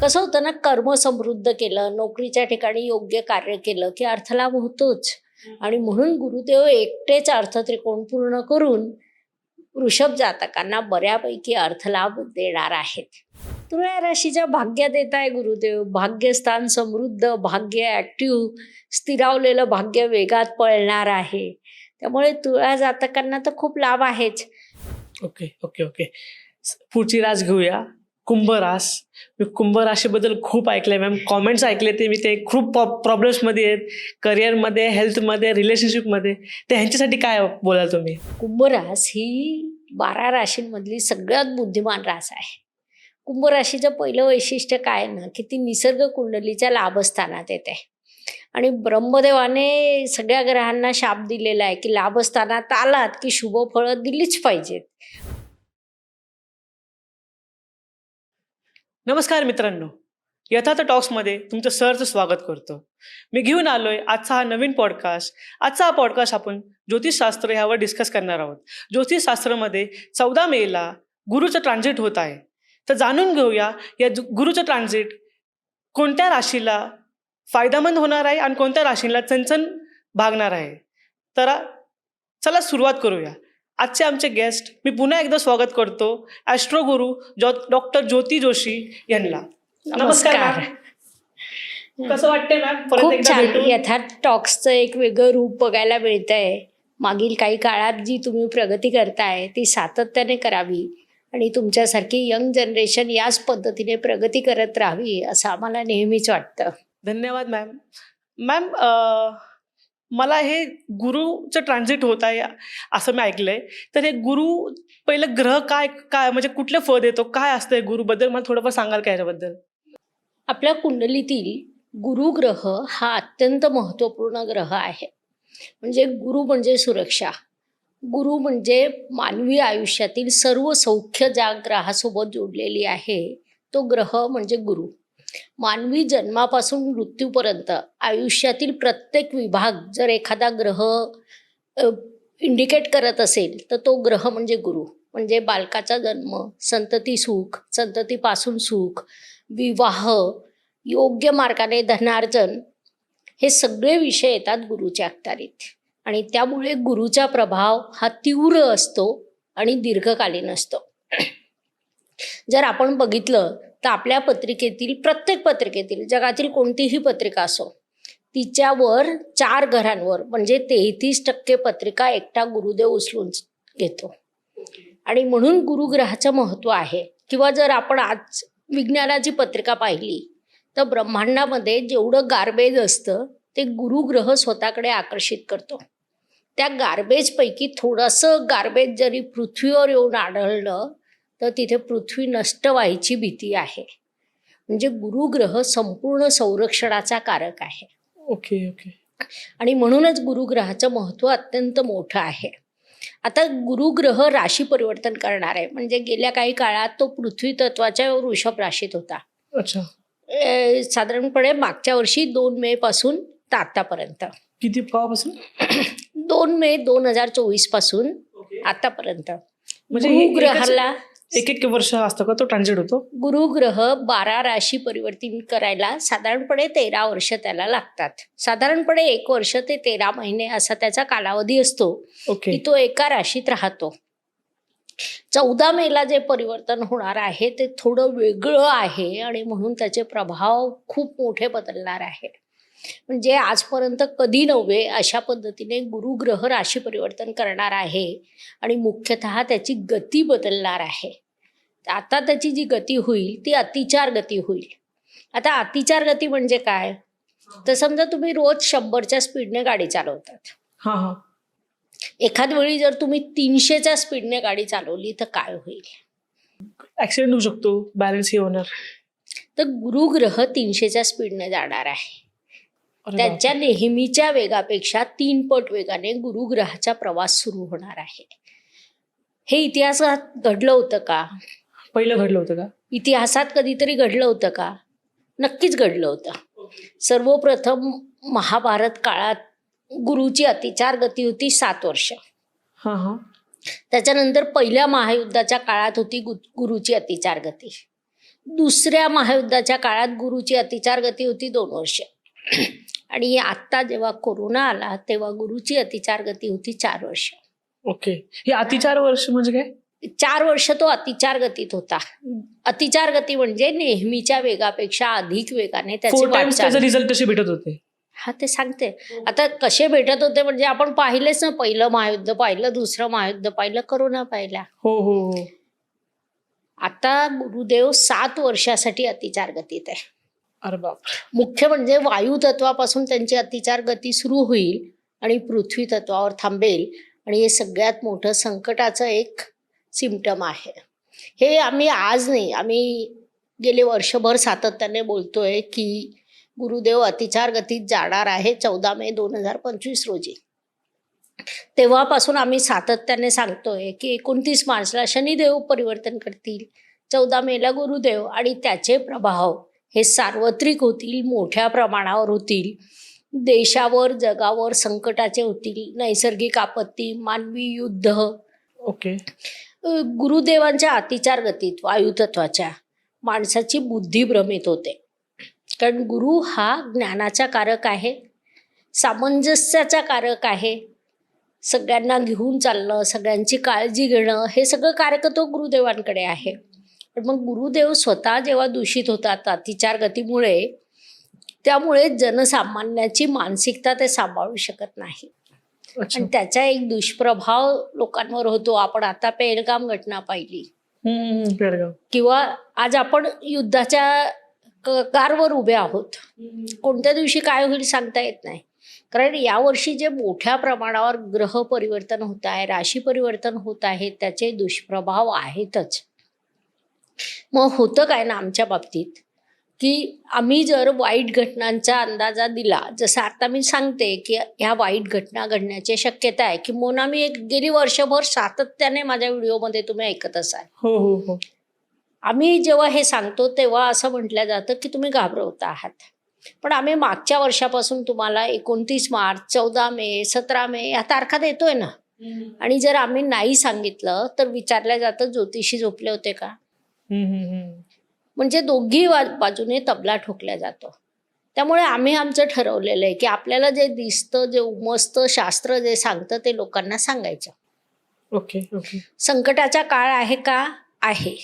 कसं होतं ना, कर्म समृद्ध केलं, नोकरीच्या ठिकाणी योग्य कार्य केलं की अर्थलाभ होतोच. आणि म्हणून गुरुदेव एकटेच अर्थत्रिकोण पूर्ण करून वृषभ जातकांना बऱ्यापैकी अर्थलाभ देणार आहेत. तुला राशीच्या भाग्यात येत आहे गुरुदेव. भाग्यस्थान समृद्ध, भाग्य ऍक्टिव्ह, स्थिरावलेलं भाग्य वेगात पळणार आहे. त्यामुळे तुळा जातकांना तर खूप लाभ आहेच. ओके ओके ओके पुढची रास घेऊया. कुंभ रास. मी कुंभ राशीबद्दल खूप ऐकलंय मॅम, कॉमेंट्स ऐकले ते मी, ते खूप प्रॉब्लेम्समध्ये आहेत, करिअरमध्ये, हेल्थमध्ये, रिलेशनशिपमध्ये. ते ह्यांच्यासाठी काय बोलाल तुम्ही? कुंभ रास ही 12 राशींमधली सगळ्यात बुद्धिमान रास आहे. कुंभ राशीचं पहिलं वैशिष्ट्य काय ना, की ती निसर्ग कुंडलीच्या लाभस्थानात येते. आणि ब्रह्मदेवाने सगळ्या ग्रहांना शाप दिलेला आहे की लाभस्थानात आलात की शुभ फळं दिलीच पाहिजेत. नमस्कार मित्रांनो, यथार्थ टॉक्समध्ये तुमचं सरचं स्वागत करतो. मी घेऊन आलोय आजचा हा नवीन पॉडकास्ट. आजचा हा पॉडकास्ट आपण ज्योतिषशास्त्र ह्यावर डिस्कस करणार आहोत. ज्योतिषशास्त्रामध्ये 14 मेला गुरुचं ट्रान्झिट होत आहे. तर जाणून घेऊया या गुरुचं ट्रान्झिट कोणत्या राशीला फायदामंद होणार आहे आणि कोणत्या राशीला चणचण भागणार आहे. तर चला सुरुवात करूया. आजचे आमचे गेस्ट मी पुन्हा एकदा स्वागत करतो ॲस्ट्रो गुरु डॉक्टर ज्योती जोशी यांना. नमस्कार मॅम. कसं वाटतंय मॅम परत खूप एकदा छान. भेटून? यथार्थ टॉक्सचं एक वेगळं रूप बघायला मिळतंय. मागील काही काळात जी तुम्ही प्रगती करताय ती सातत्याने करावी आणि तुमच्यासारखी यंग जनरेशन याच पद्धतीने प्रगती करत राहावी असं आम्हाला नेहमीच वाटतं. धन्यवाद मॅम. मॅम मला हे गुरुचं ट्रान्झिट होत आहे असं मी ऐकलंय. तर हे गुरु पहिलं ग्रह काय काय म्हणजे कुठलं फळ देतो, काय असतं हे गुरुबद्दल मला थोडंफार सांगाल का याच्याबद्दल? आपल्या कुंडलीतील गुरु ग्रह हा अत्यंत महत्त्वपूर्ण ग्रह आहे. म्हणजे गुरु म्हणजे सुरक्षा. गुरु म्हणजे मानवी आयुष्यातील सर्व सौख्य ज्या ग्रहासोबत जोडलेली आहे तो ग्रह म्हणजे गुरु. मानवी जन्मापासून मृत्यूपर्यंत आयुष्यातील प्रत्येक विभाग जर एखादा ग्रह इंडिकेट करत असेल तर तो ग्रह म्हणजे गुरु. म्हणजे बालकाचा जन्म, संतती सुख, संततीपासून सुख, विवाह, योग्य मार्गाने धनार्जन, हे सगळे विषय येतात गुरुच्या अखत्यारीत. आणि त्यामुळे गुरुचा प्रभाव हा तीव्र असतो आणि दीर्घकालीन असतो. जर आपण बघितलं तर आपल्या पत्रिकेतील, प्रत्येक पत्रिकेतील, जगातील कोणतीही पत्रिका असो, तिच्यावर 4 घरांवर म्हणजे 33% पत्रिका एकटा गुरुदेव उचलून घेतो. आणि म्हणून गुरुग्रहाचं महत्त्व आहे. किंवा जर आपण आज विज्ञानाची पत्रिका पाहिली तर ब्रह्मांडामध्ये जेवढं गार्बेज असतं ते गुरुग्रह स्वतःकडे आकर्षित करतो. त्या गार्बेजपैकी थोडंसं गार्बेज जरी पृथ्वीवर येऊन आढळलं तर तिथे पृथ्वी नष्ट व्हायची भीती आहे. म्हणजे गुरुग्रह संपूर्ण संरक्षणाचा कारक आहे. Okay okay. आणि म्हणूनच गुरुग्रहाचं महत्त्व अत्यंत मोठं आहे. आता गुरुग्रह राशी परिवर्तन करणार आहे. म्हणजे गेल्या काही काळात तो पृथ्वी तत्वाच्या वृषभ राशीत होता. अच्छा. साधारणपणे मागच्या वर्षी 2 मे पासून तर आतापर्यंत. किती काळापासून? 2 मे 2024 पासून आतापर्यंत म्हणजे गुरुग्रहाला एक वर्ष असतं का तो ट्रान्झिट होतो? गुरुग्रह 12 राशी परिवर्तन करायला साधारणपणे 13 वर्ष त्याला लागतात. साधारणपणे 1 वर्ष ते 13 महिने असा त्याचा कालावधी असतो. ओके. की तो एका राशीत राहतो. 14 मेला जे परिवर्तन होणार आहे ते थोडं वेगळं आहे आणि म्हणून त्याचे प्रभाव खूप मोठे बदलणार आहे. म्हणजे आजपर्यंत कधी नव्हे अशा पद्धतीने गुरुग्रह राशी परिवर्तन करणार आहे आणि मुख्यतः त्याची गती बदलणार आहे. आता त्याची जी गती होईल ती अतिचार गती होईल. आता अतिचार गती म्हणजे काय? तर समजा तुम्ही रोज 100च्या स्पीडने गाडी चालवतात. हां हां. एखाद वेळी जर तुम्ही 300च्या स्पीडने गाडी चालवली तर काय होईल? ऍक्सिडेंट होऊ शकतो, बॅलन्स हे होणार. तर गुरुग्रह 300च्या स्पीडने जाणार आहे. त्याच्या नेहमीच्या वेगापेक्षा 3 पट वेगाने गुरुग्रहाचा प्रवास सुरू होणार आहे. हे इतिहासात घडलं होतं का? पहिलं घडलं होतं का? इतिहासात कधीतरी घडलं होतं का? नक्कीच घडलं होतं. सर्वप्रथम महाभारत काळात गुरुची अतिचार गती होती 7 वर्ष. हां हां. त्याच्यानंतर पहिल्या महायुद्धाच्या काळात होती गुरुची अतिचार गती. दुसऱ्या महायुद्धाच्या काळात गुरुची अतिचार गती होती 2 वर्ष. आणि आत्ता जेव्हा कोरोना आला तेव्हा गुरुची अतिचार गती होती 4 वर्ष. ओके. हे अतिचार वर्ष म्हणजे काय? 4 वर्ष तो अतिचार गतीत होता. अतिचार गती म्हणजे नेहमीच्या वेगापेक्षा अधिक वेगाने त्याची 4 टाइम्स वाटचाल. त्याचे रिझल्ट कसे भेटत होते? हा ते सांगते. आता कसे भेटत होते म्हणजे आपण पाहिलेच ना, पहिलं महायुद्ध पाहिलं, दुसरं महायुद्ध पाहिलं, कोरोना पाहिला. हो हो हो. आता गुरुदेव 7 वर्षासाठी अतिचार गतीत आहे. अरे बाप. मुख्य म्हणजे वायू तत्वापासून त्यांची अतिचार गती सुरू होईल आणि पृथ्वी तत्वावर थांबेल. आणि हे सगळ्यात मोठं संकटाचं एक सिम्पटम आहे. हे आम्ही आज नाही, आम्ही गेले वर्षभर सातत्याने बोलतोय की गुरुदेव अतिचार गतीत जाणार आहे 14 मे 2025 रोजी. तेव्हापासून आम्ही सातत्याने सांगतोय की 29 मार्चला शनिदेव परिवर्तन करतील, 14 मेला गुरुदेव, आणि त्याचे प्रभाव हे सार्वत्रिक होतील, मोठ्या प्रमाणावर होतील, देशावर जगावर संकटाचे होतील, नैसर्गिक आपत्ती, मानवी युद्ध. ओके. गुरुदेवांच्या अतिचार गतीत वायुतत्वाच्या माणसाची बुद्धी भ्रमित होते. कारण गुरु हा ज्ञानाचा कारक आहे, सामंजस्याचा कारक आहे, सगळ्यांना घेऊन चालणं, सगळ्यांची काळजी घेणं, हे सगळं कारकत्व गुरुदेवांकडे आहे. पण मग गुरुदेव स्वतः जेव्हा दूषित होतात अतिचार गतीमुळे, त्यामुळे जनसामान्याची मानसिकता ते सांभाळू शकत नाही. अच्छा. आणि त्याचा एक दुष्प्रभाव लोकांवर होतो. आपण आता पेहलगाम घटना पाहिली, पेडगाव. किंवा आज आपण युद्धाच्या कगारवर उभे आहोत. कोणत्या दिवशी काय होईल सांगता येत नाही. कारण यावर्षी जे मोठ्या प्रमाणावर ग्रह परिवर्तन होत आहे, राशी परिवर्तन होत आहे, त्याचे दुष्प्रभाव आहेतच. मग होतं काय ना आमच्या बाबतीत, की आम्ही जर वाईट घटनांचा अंदाजा दिला, जसं आता मी सांगते की ह्या वाईट घटना घडण्याची शक्यता आहे, की मोना मी गेली वर्षभर सातत्याने माझ्या व्हिडिओमध्ये तुम्ही ऐकत असाल. हो हो हो. आम्ही जेव्हा हे सांगतो तेव्हा असं म्हटलं जातं की तुम्ही घाबरवत आहात. पण आम्ही मागच्या वर्षापासून तुम्हाला 29 मार्च, 14 मे, 17 मे या तारखा देतोय ना. आणि जर आम्ही नाही सांगितलं तर विचारलं जातं ज्योतिषी झोपले होते का. म्हणजे दोघी बाजूने तबला ठोकला जातो. त्यामुळे आम्ही आमचं ठरवलेलं आहे की आपल्याला जे दिसतं, जे उमजतं, शास्त्र जे सांगतं ते लोकांना सांगायचं. Okay okay. संकटाचा काळ आहे का? आहे.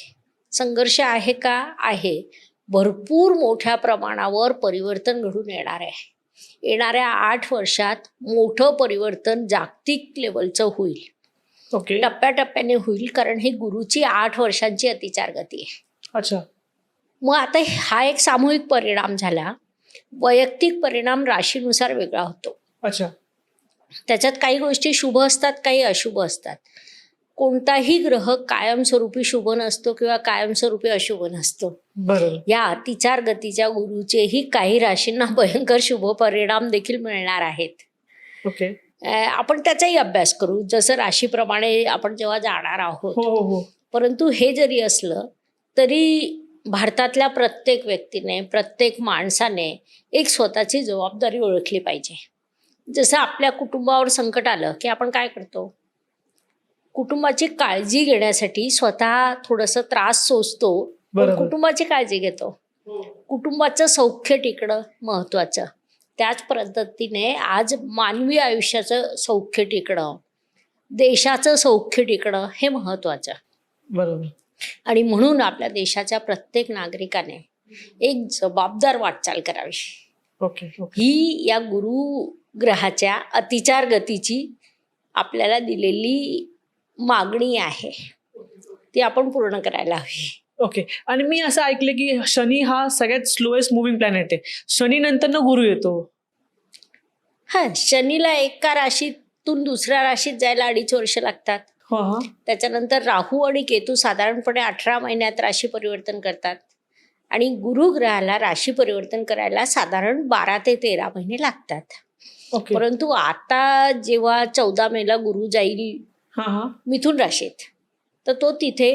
संघर्ष आहे का? आहे. भरपूर मोठ्या प्रमाणावर परिवर्तन घडून येणार आहे. येणाऱ्या 8 वर्षात मोठं परिवर्तन जागतिक लेवलचं होईल. ओके. टप्प्याटप्प्याने होईल, कारण ही गुरुची 8 वर्षांची अतिचार गती आहे. अच्छा. मग आता हा एक सामूहिक परिणाम झाला. वैयक्तिक परिणाम राशीनुसार वेगळा होतो. अच्छा. त्याच्यात काही गोष्टी शुभ असतात, काही अशुभ असतात. कोणताही ग्रह कायमस्वरूपी शुभ नसतो किंवा कायमस्वरूपी अशुभ नसतो. बरोबर. या अतिचार गतीच्या गुरुचेही काही राशींना भयंकर शुभ परिणाम देखील मिळणार आहेत. ओके. आपण त्याचाही अभ्यास करू, जसं राशीप्रमाणे आपण जेव्हा जाणार आहोत. हो हो हो. परंतु हे जरी असलं तरी भारतातल्या प्रत्येक व्यक्तीने, प्रत्येक माणसाने एक स्वतःची जबाबदारी ओळखली पाहिजे. जसं आपल्या कुटुंबावर संकट आलं की आपण काय करतो, कुटुंबाची काळजी घेण्यासाठी स्वतः थोडंसं त्रास सोसतो, पण कुटुंबाची काळजी घेतो. कुटुंबाचं सौख्य टिकणं महत्वाचं. त्याच पद्धतीने आज मानवी आयुष्याचं सौख्य टिकणं, देशाचं सौख्य टिकणं हे महत्वाचं. बरोबर. आणि म्हणून आपल्या देशाच्या प्रत्येक नागरिकाने एक जबाबदार वाटचाल करावी. Okay okay. ही या गुरु ग्रहाच्या अतिचार गतीची आपल्याला दिलेली मागणी आहे, ती आपण पूर्ण करायला हवी. ओके. आणि मी असं ऐकलं की शनी हा सगळ्यात स्लोएस्ट मुव्हिंग प्लॅनेट आहे. शनी नंतर ना गुरु येतो. हा, शनीला एका राशीतून दुसऱ्या राशीत जायला 2.5 वर्ष लागतात. त्याच्यानंतर राहू आणि केतू साधारणपणे 18 महिन्यात राशी परिवर्तन करतात. आणि गुरु ग्रहाला राशी परिवर्तन करायला साधारण 12 ते 13 महिने लागतात. ओके. परंतु आता जेव्हा 14 मेला गुरु जाईल मिथुन राशीत, तर तो तिथे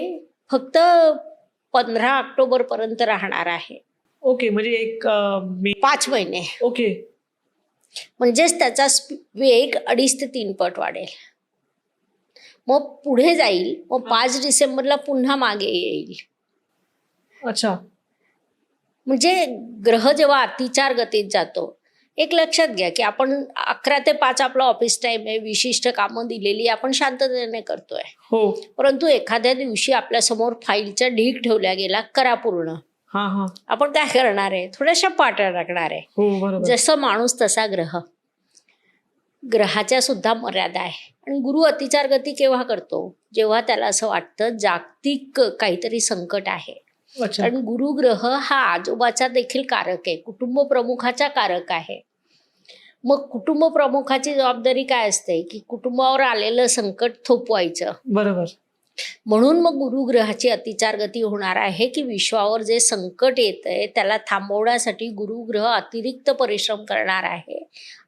फक्त 15 ऑक्टोबर पर्यंत राहणार आहे. ओके. म्हणजे 5 महिने. ओके. म्हणजेच त्याचा वेग 2.5 ते 3 पट वाढेल. मग पुढे जाईल, मग 5 डिसेंबरला पुन्हा मागे येईल. अच्छा. म्हणजे ग्रह जेव्हा अतिचार गतीत जातो, एक लक्षात घ्या की आपण 11 ते 5 आपला ऑफिस टाइम आहे, विशिष्ट कामं दिलेली आपण शांततेने करतोय. हो. परंतु एखाद्या दिवशी आपल्यासमोर फाईलचा ढीग ठेवला गेला, करा पूर्ण. हा हा. आपण काय करणार आहे? थोड्याशा पाट्या टाकणार आहे. हो बरोबर. जसं माणूस तसा ग्रह. ग्रहाच्या सुद्धा मर्यादा आहे. आणि गुरु अतिचार गती केव्हा करतो? जेव्हा त्याला असं वाटतं जागतिक काहीतरी संकट आहे. अच्छा. कारण गुरु ग्रह हा आजोबाचा देखील कारक आहे, कुटुंब प्रमुखाचा कारक आहे. मग कुटुंब प्रमुखाची जबाबदारी काय असते की कुटुंबावर आलेलं संकट थोपवायचं. बरोबर. म्हणून मग गुरुग्रहाची अतिचार गती होणार आहे की विश्वावर जे संकट येतंय त्याला थांबवण्यासाठी गुरुग्रह अतिरिक्त परिश्रम करणार आहे,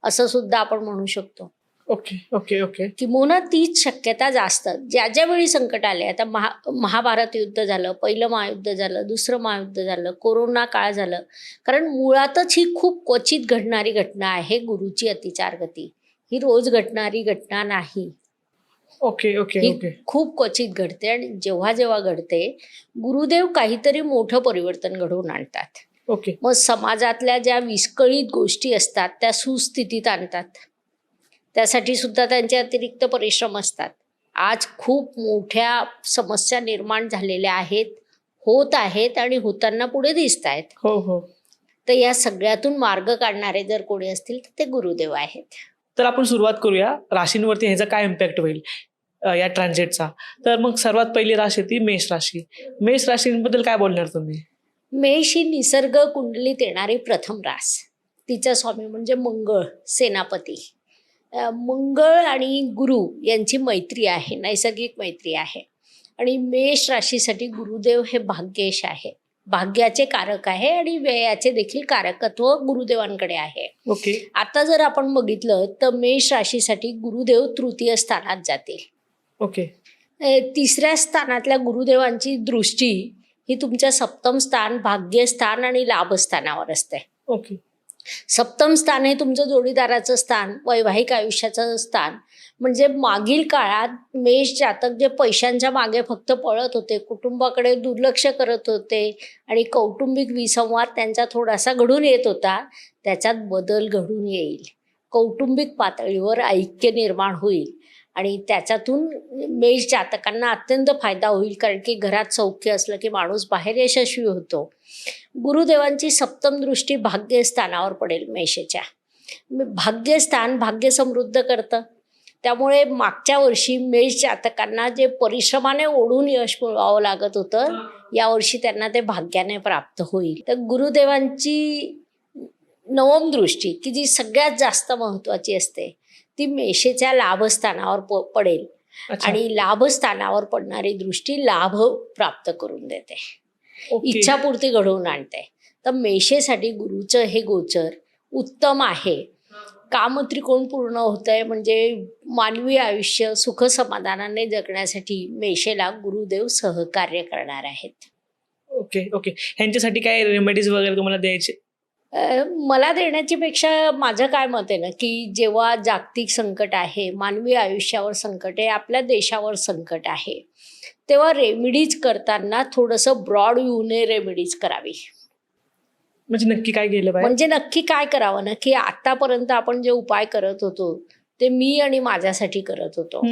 असं सुद्धा आपण म्हणू शकतो. Okay okay okay. किंबहुना तीच शक्यता जास्त. ज्या ज्या वेळी संकट आले, आता महाभारत युद्ध झालं, पहिलं महायुद्ध झालं, दुसरं महायुद्ध झालं, कोरोना काळ झालं, कारण मुळातच ही खूप क्वचित घडणारी घटना आहे गुरुची अतिचार गती. ही रोज घडणारी घटना नाही. ओके ओके ही ओके. खूप क्वचित घडते आणि जेव्हा जेव्हा घडते गुरुदेव काहीतरी मोठं परिवर्तन घडवून आणतात. ओके. मग समाजातल्या ज्या विस्कळीत गोष्टी असतात त्या सुस्थितीत आणतात. त्यासाठी सुद्धा त्यांचे अतिरिक्त परिश्रम असतात. आज खूप मोठ्या समस्या निर्माण झालेल्या आहेत, होत आहेत आणि होताना पुढे दिसत आहेत. हो हो. तर या सगळ्यातून मार्ग काढणारे जर कोणी असतील तर ते गुरुदेव आहेत. तर आपण सुरुवात करूया राशींवरती ह्याचा काय इम्पॅक्ट होईल या ट्रान्झिटचा. तर मग सर्वात पहिली राशी ती मेष राशी. मेष राशींबद्दल काय बोलणार तुम्ही? मेष ही निसर्ग कुंडलीत येणारी प्रथम रास. तिचा स्वामी म्हणजे मंगळ, सेनापती. मंगळ आणि गुरु यांची मैत्री आहे, नैसर्गिक मैत्री आहे. आणि मेष राशीसाठी गुरुदेव हे भाग्येश आहे, भाग्याचे कारक आहे आणि व्ययाचे देखील कारकत्व गुरुदेवांकडे आहे. ओके. आता जर आपण बघितलं तर मेष राशीसाठी गुरुदेव तृतीय स्थानात जातील. ओके. तिसऱ्या स्थानातल्या गुरुदेवांची दृष्टी ही तुमच्या सप्तम स्थान, भाग्यस्थान आणि लाभस्थानावर असते. ओके. सप्तम स्थान हे तुमचं जोडीदाराचं स्थान, वैवाहिक आयुष्याचं स्थान. म्हणजे मागील काळात मेष जातक जे पैशांच्या मागे फक्त पळत होते, कुटुंबाकडे दुर्लक्ष करत होते आणि कौटुंबिक विसंवाद त्यांचा थोडासा घडून येत होता, त्याच्यात बदल घडून येईल. कौटुंबिक पातळीवर ऐक्य निर्माण होईल आणि त्याच्यातून मेष जातकांना अत्यंत फायदा होईल. कारण की घरात सौख्य असलं की माणूस बाहेर यशस्वी होतो. गुरुदेवांची सप्तम दृष्टी भाग्यस्थानावर पडेल मेषाच्या. भाग्यस्थान भाग्य समृद्ध करतं. त्यामुळे मागच्या वर्षी मेष जातकांना जे परिश्रमाने ओढून यश मिळवावं लागत होतं, यावर्षी त्यांना ते भाग्याने प्राप्त होईल. तर गुरुदेवांची नवम दृष्टी की जी सगळ्यात जास्त महत्त्वाची असते ती मेषेच्या लाभस्थानावर पडेल. अच्छा. आणि लाभस्थानावर पडणारी दृष्टी लाभ प्राप्त करून देते, ओके. इच्छापूर्ती घडवून आणते. तर मेषेसाठी गुरुचं हे गोचर उत्तम आहे. कामत्रिकोण पूर्ण होत आहे, म्हणजे मानवी आयुष्य सुख समाधानाने जगण्यासाठी मेषेला गुरुदेव सहकार्य करणार आहेत. Okay okay. ह्यांच्यासाठी काय रेमेडीज वगैरे तुम्हाला द्यायचे? मला देण्याची पेक्षा माझं काय मत आहे ना की जेव्हा जागतिक संकट आहे, मानवी आयुष्यावर संकट आहे, आपल्या देशावर संकट आहे, तेव्हा रेमेडीज करताना थोडंसं ब्रॉड व्ह्यूने रेमेडीज करावी. म्हणजे नक्की काय केलं पाहिजे? म्हणजे नक्की काय करावं ना की आतापर्यंत आपण जे उपाय करत होतो ते मी आणि माझ्यासाठी करत होतो.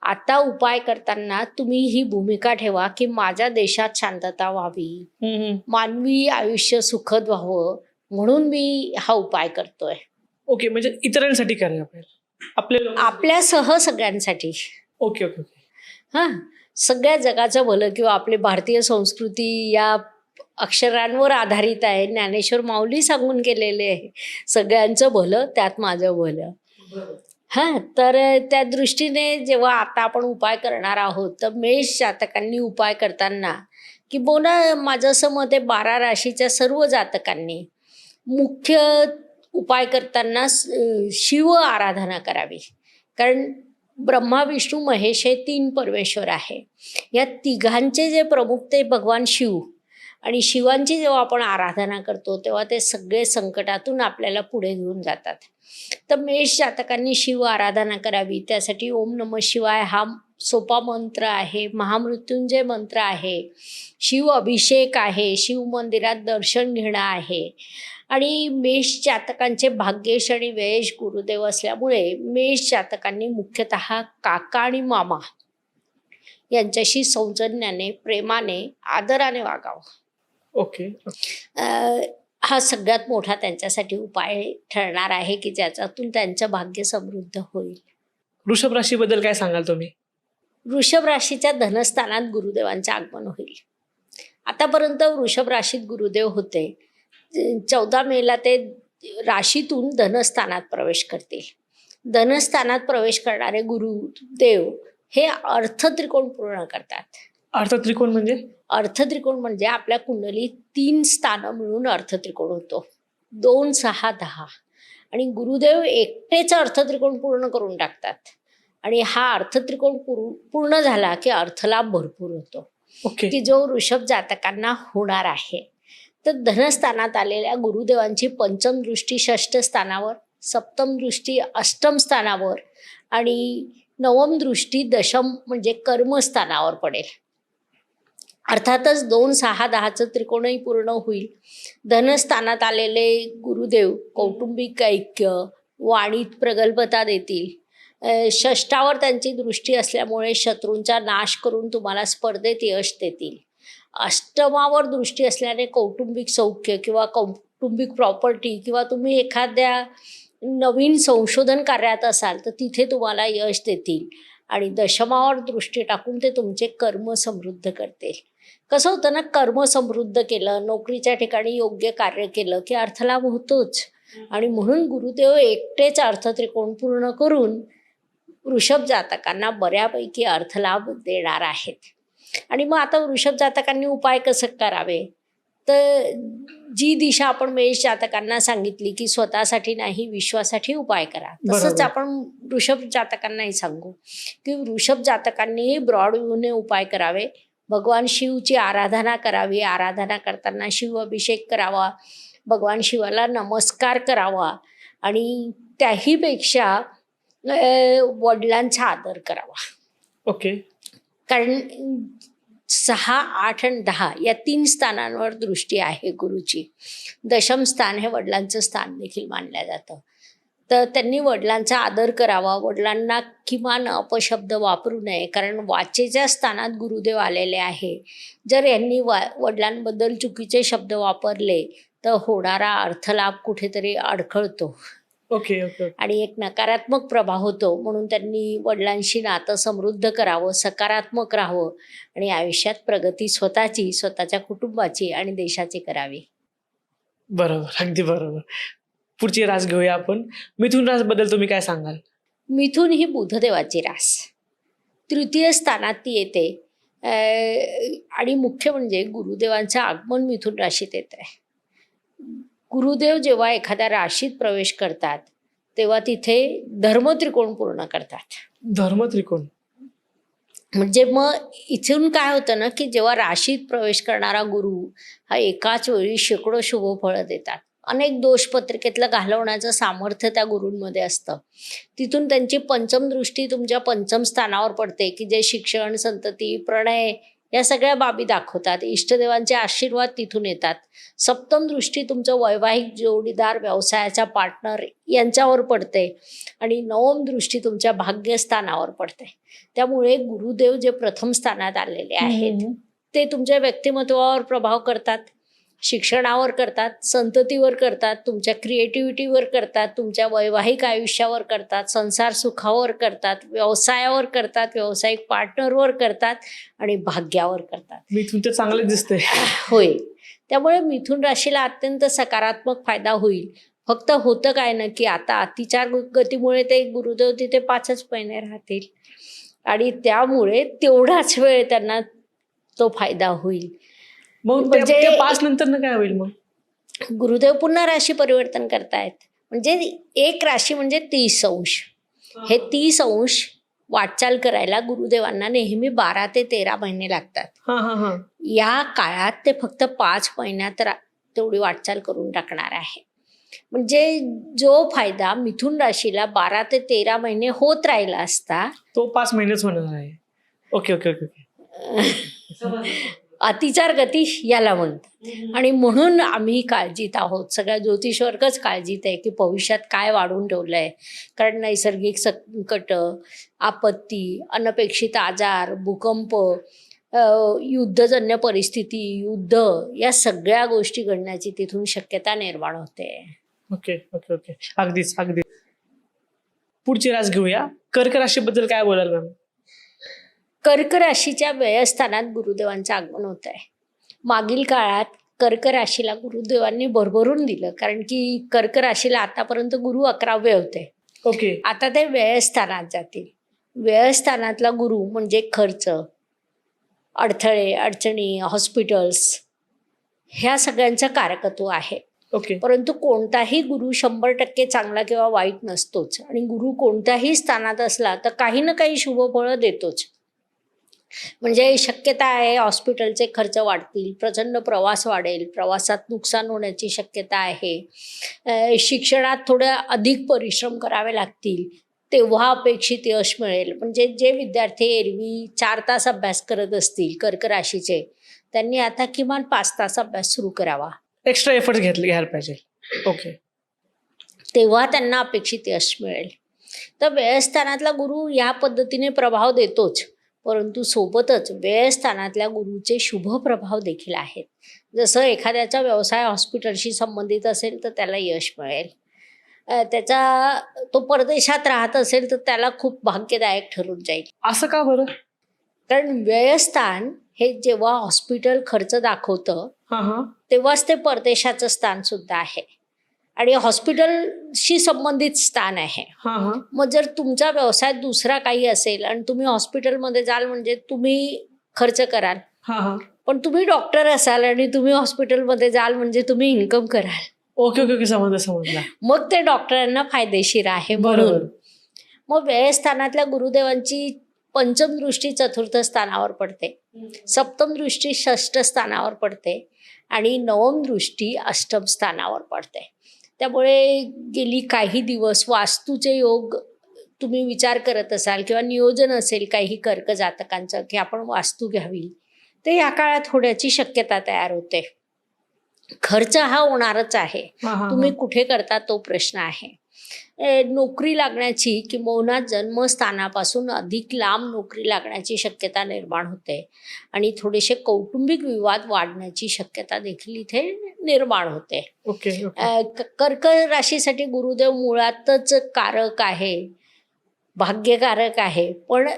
आता उपाय करताना तुम्ही ही भूमिका ठेवा की माझ्या देशात शांतता व्हावी, मानवी आयुष्य सुखद व्हावं, म्हणून मी हा उपाय करतोय. ओके. म्हणजे इतरांसाठी करायला पाहिजे, आपल्यासह सगळ्यांसाठी. Okay okay okay. हां, सगळ्या जगाचं भलं किंवा आपली भारतीय संस्कृती या अक्षरांवर आधारित आहे. ज्ञानेश्वर माऊली सांगून गेलेले आहे, सगळ्यांचं भलं त्यात माझं भलं. हां, तर त्या दृष्टीने जेव्हा आता आपण उपाय करणार आहोत तर मेष जातकांनी उपाय करताना किंबहुना माझं असं मत आहे 12 राशीच्या सर्व जातकांनी मुख्य उपाय करताना शिव आराधना करावी. कारण ब्रह्मा विष्णू महेश हे 3 परमेश्वर आहे. या तिघांचे जे प्रमुख ते भगवान शिव आणि शिवांची जेव्हा आपण आराधना करतो तेव्हा ते सगळे संकटातून आपल्याला पुढे घेऊन जातात. तर मेष जातकांनी शिव आराधना करावी. त्यासाठी ओम नमः शिवाय हा सोपा मंत्र आहे, महामृत्युंजय मंत्र आहे, शिव अभिषेक आहे, शिव मंदिरात दर्शन घेणं आहे. आणि मेष जातकांचे भाग्येश आणि व्ययेश गुरुदेव असल्यामुळे मेष जातकांनी मुख्यतः काका आणि मामा यांच्याशी सौजन्याने, प्रेमाने, आदराने वागावं. ओके. हा सगळ्यात मोठा त्यांच्यासाठी उपाय ठरणार आहे की ज्याच्यातून त्यांचं भाग्य समृद्ध होईल. वृषभ राशीबद्दल काय सांगाल तुम्ही? वृषभ राशीच्या धनस्थानात गुरुदेवांचे आगमन होईल. आतापर्यंत वृषभ राशीत गुरुदेव होते. 14 मेला ते राशीतून धनस्थानात प्रवेश करतील. धनस्थानात प्रवेश करणारे गुरुदेव हे अर्थत्रिकोण पूर्ण करतात. अर्थत्रिकोण म्हणजे? अर्थत्रिकोण म्हणजे आपल्या कुंडलीत 3 स्थानं मिळून अर्थत्रिकोण होतो. 2, 6, 10 आणि गुरुदेव एकटेच अर्थत्रिकोण पूर्ण करून टाकतात. आणि हा अर्थत्रिकोण पूर्ण झाला की अर्थलाभ भरपूर होतो. ओके. की जो वृषभ जातकांना होणार आहे. तर धनस्थानात आलेल्या गुरुदेवांची पंचम दृष्टी 6ष्ठ स्थानावर, सप्तम दृष्टी 8म स्थानावर आणि नवम दृष्टी 10म म्हणजे कर्मस्थानावर पडेल. अर्थातच 2, 6, 10चं त्रिकोणही पूर्ण होईल. धनस्थानात आलेले गुरुदेव कौटुंबिक ऐक्य, वाणीत प्रगल्भता देतील. षष्ठावर त्यांची दृष्टी असल्यामुळे शत्रूंचा नाश करून तुम्हाला स्पर्धेत यश देतील. अष्टमावर दृष्टी असल्याने कौटुंबिक सौख्य किंवा कौटुंबिक प्रॉपर्टी किंवा तुम्ही एखाद्या नवीन संशोधन कार्यात असाल तर तिथे तुम्हाला यश देतील. आणि दशमावर दृष्टी टाकून ते तुमचे कर्म समृद्ध करतील. कसं होतं ना, कर्म समृद्ध केलं, नोकरीच्या ठिकाणी योग्य कार्य केलं की अर्थलाभ होतोच. आणि म्हणून गुरुदेव एकटेच अर्थत्रिकोण पूर्ण करून वृषभ जातकांना बऱ्यापैकी अर्थलाभ देणार आहेत. आणि मग आता वृषभ जातकांनी उपाय कसं करावे? तर जी दिशा आपण मेष जातकांना सांगितली की स्वतःसाठी नाही विश्वासाठी उपाय करा, तसंच बरोबर. आपण वृषभ जातकांनाही सांगू की वृषभ जातकांनीही ब्रॉड व्ह्यूने उपाय करावे. भगवान शिवची आराधना करावी. आराधना करताना शिव अभिषेक करावा, भगवान शिवाला नमस्कार करावा आणि त्याहीपेक्षा वडिलांचा आदर करावा. ओके. कारण 6, 8 आणि 10 या 3 स्थानांवर दृष्टी आहे गुरुची. 10म स्थान हे वडिलांचं स्थान देखील मानलं जातं. तर त्यांनी वडिलांचा आदर करावा. वडिलांना किमान अपशब्द वापरू नये, कारण वाचेच्या स्थानात गुरुदेव आलेले आहे. जर यांनी वडिलांबद्दल चुकीचे शब्द वापरले तर होणारा अर्थलाभ कुठेतरी अडखळतो ओके. ओके. आणि एक नकारात्मक प्रभाव होतो. म्हणून त्यांनी वडिलांशी नातं समृद्ध करावं, सकारात्मक राहावं आणि आयुष्यात प्रगती स्वतःची, स्वतःच्या कुटुंबाची आणि देशाची करावी. बरोबर. अगदी बरोबर. पुढची रास घेऊया आपण. मिथुन रासबद्दल तुम्ही काय सांगाल? मिथुन ही बुधदेवाची रास. 3य स्थानात ती येते. आणि मुख्य म्हणजे गुरुदेवांचं आगमन मिथुन राशीत येत आहे. गुरुदेव जेव्हा एखाद्या राशीत प्रवेश करतात तेव्हा तिथे धर्मत्रिकोण पूर्ण करतात. धर्मत्रिकोण म्हणजे मग इथून काय होतं ना की जेव्हा राशीत प्रवेश करणारा गुरु हा एकाच वेळी शेकडो शुभफळं देतात. अनेक दोषपत्रिकेतलं घालवण्याचं सामर्थ्य त्या गुरूंमध्ये असतं. तिथून त्यांची पंचम दृष्टी तुमच्या पंचम स्थानावर पडते की जे शिक्षण, संतती, प्रणय या सगळ्या बाबी दाखवतात. इष्टदेवांचे आशीर्वाद तिथून येतात. सप्तम दृष्टी तुमचं वैवाहिक जोडीदार, व्यवसायाचा पार्टनर यांच्यावर पडते आणि नवम दृष्टी तुमच्या भाग्यस्थानावर पडते. त्यामुळे गुरुदेव जे प्रथम स्थानात आलेले आहेत ते तुमच्या व्यक्तिमत्वावर प्रभाव करतात, शिक्षणावर करतात, संततीवर करतात, तुमच्या क्रिएटिव्हिटीवर करतात, तुमच्या वैवाहिक आयुष्यावर करतात, संसार सुखावर करतात, व्यवसायावर करतात, व्यावसायिक पार्टनरवर करतात आणि भाग्यावर करतात. मिथुन तर चांगलं दिसतंय. होय. त्यामुळे मिथुन राशीला अत्यंत सकारात्मक फायदा होईल. फक्त होतं काय ना की आता अतिचार गतीमुळे ते गुरुदेव तिथे 5च महिने राहतील आणि त्यामुळे तेवढाच वेळ त्यांना तो फायदा होईल. मग म्हणजे ते 5 नंतर काय होईल? मग गुरुदेव पुन्हा राशी परिवर्तन करतायत. म्हणजे एक राशी म्हणजे 30 अंश. हे 30 अंश वाटचाल करायला गुरुदेवांना नेहमी 12 ते 13 महिने लागतात. हा हा हा या काळात ते फक्त 5 महिन्यात तेवढी वाटचाल करून टाकणार आहे. म्हणजे जो फायदा मिथुन राशीला 12 ते 13 महिने होत राहिला असता, तो 5 महिनेच होणार आहे. Okay okay okay okay. अतिचार गती याला म्हणतात. आणि म्हणून आम्ही काळजीत आहोत, सगळ्या ज्योतिषवर्गच काळजीत आहे की भविष्यात काय वाढून ठेवलं आहे. कारण नैसर्गिक संकट, आपत्ती, अनपेक्षित आजार, भूकंप, युद्धजन्य परिस्थिती, युद्ध, या सगळ्या गोष्टी घडण्याची तिथून शक्यता निर्माण होते. Okay okay okay. अगदीच अगदी. पुढची रास घेऊया. कर्क राशीबद्दल काय बोलाल मॅम? कर्क राशीच्या व्ययस्थानात गुरुदेवांचं आगमन होत आहे. मागील काळात कर्क राशीला गुरुदेवांनी भरभरून दिलं, कारण की कर्क राशीला आतापर्यंत गुरु 11वे होते. ओके. आता ते व्ययस्थानात जातील. व्ययस्थानातला गुरु म्हणजे खर्च, अडथळे, अडचणी, हॉस्पिटल्स, ह्या सगळ्यांचं कारकत्व आहे. ओके. परंतु कोणताही गुरु 100% चांगला किंवा वाईट नसतोच. आणि गुरु कोणत्याही स्थानात असला तर काही ना काही शुभफळं देतोच. म्हणजे शक्यता आहे हॉस्पिटलचे खर्च वाढतील, प्रचंड प्रवास वाढेल, प्रवासात नुकसान होण्याची शक्यता आहे, शिक्षणात थोडं अधिक परिश्रम करावे लागतील, तेव्हा अपेक्षित यश मिळेल. म्हणजे जे विद्यार्थी एरवी 4 तास अभ्यास करत असतील कर्क राशीचे, त्यांनी आता किमान 5 तास अभ्यास सुरू करावा. एक्स्ट्रा एफर्ट घ्यायला पाहिजे. ओके. तेव्हा त्यांना अपेक्षित यश मिळेल. तर व्ययस्थानातला गुरु या पद्धतीने प्रभाव देतोच, परंतु सोबतच व्ययस्थानातल्या गुरुचे शुभ प्रभाव देखील आहेत. जसं एखाद्याचा व्यवसाय हॉस्पिटलशी संबंधित असेल तर त्याला यश मिळेल. त्याचा तो परदेशात राहत असेल तर त्याला खूप भाग्यदायक ठरून जाईल. असं का बरं? कारण व्ययस्थान हे जेव्हा हॉस्पिटल खर्च दाखवतं हा हा तेव्हाच ते परदेशाचं स्थान सुद्धा आहे आणि हॉस्पिटलशी संबंधित स्थान आहे. हा हा मग जर तुमचा व्यवसाय दुसरा काही असेल आणि तुम्ही हॉस्पिटलमध्ये जाल म्हणजे तुम्ही खर्च कराल, हा हा पण तुम्ही डॉक्टर असाल आणि तुम्ही हॉस्पिटलमध्ये जाल म्हणजे तुम्ही इन्कम कराल. Okay okay okay. समजला. मग ते डॉक्टरांना फायदेशीर आहे. म्हणून बरोबर. मग व्ययस्थानातल्या गुरुदेवांची पंचम दृष्टी 4थ स्थानावर पडते, सप्तम दृष्टी 6ष्ठ स्थानावर पडते आणि नवम दृष्टी 8म स्थानावर पडते. त्यामुळे गेली काही दिवस वास्तूचे योग तुम्ही विचार करत असाल किंवा नियोजन असेल काही कर्क जातकांचं की आपण वास्तू घ्यावी, ते या काळात होण्याची शक्यता तयार होते. खर्च हा होणारच आहे. हा हा तुम्ही कुठे करता तो प्रश्न आहे. नोकरी लागण्याची किंवा जन्मस्थानापासून अधिक लांब नोकरी लागण्याची शक्यता निर्माण होते आणि थोडेसे कौटुंबिक विवाद वाढण्याची शक्यता देखील इथे निर्माण होते. Okay okay. कर्क राशीसाठी गुरुदेव मुळातच कारक आहे, भाग्यकारक आहे, पण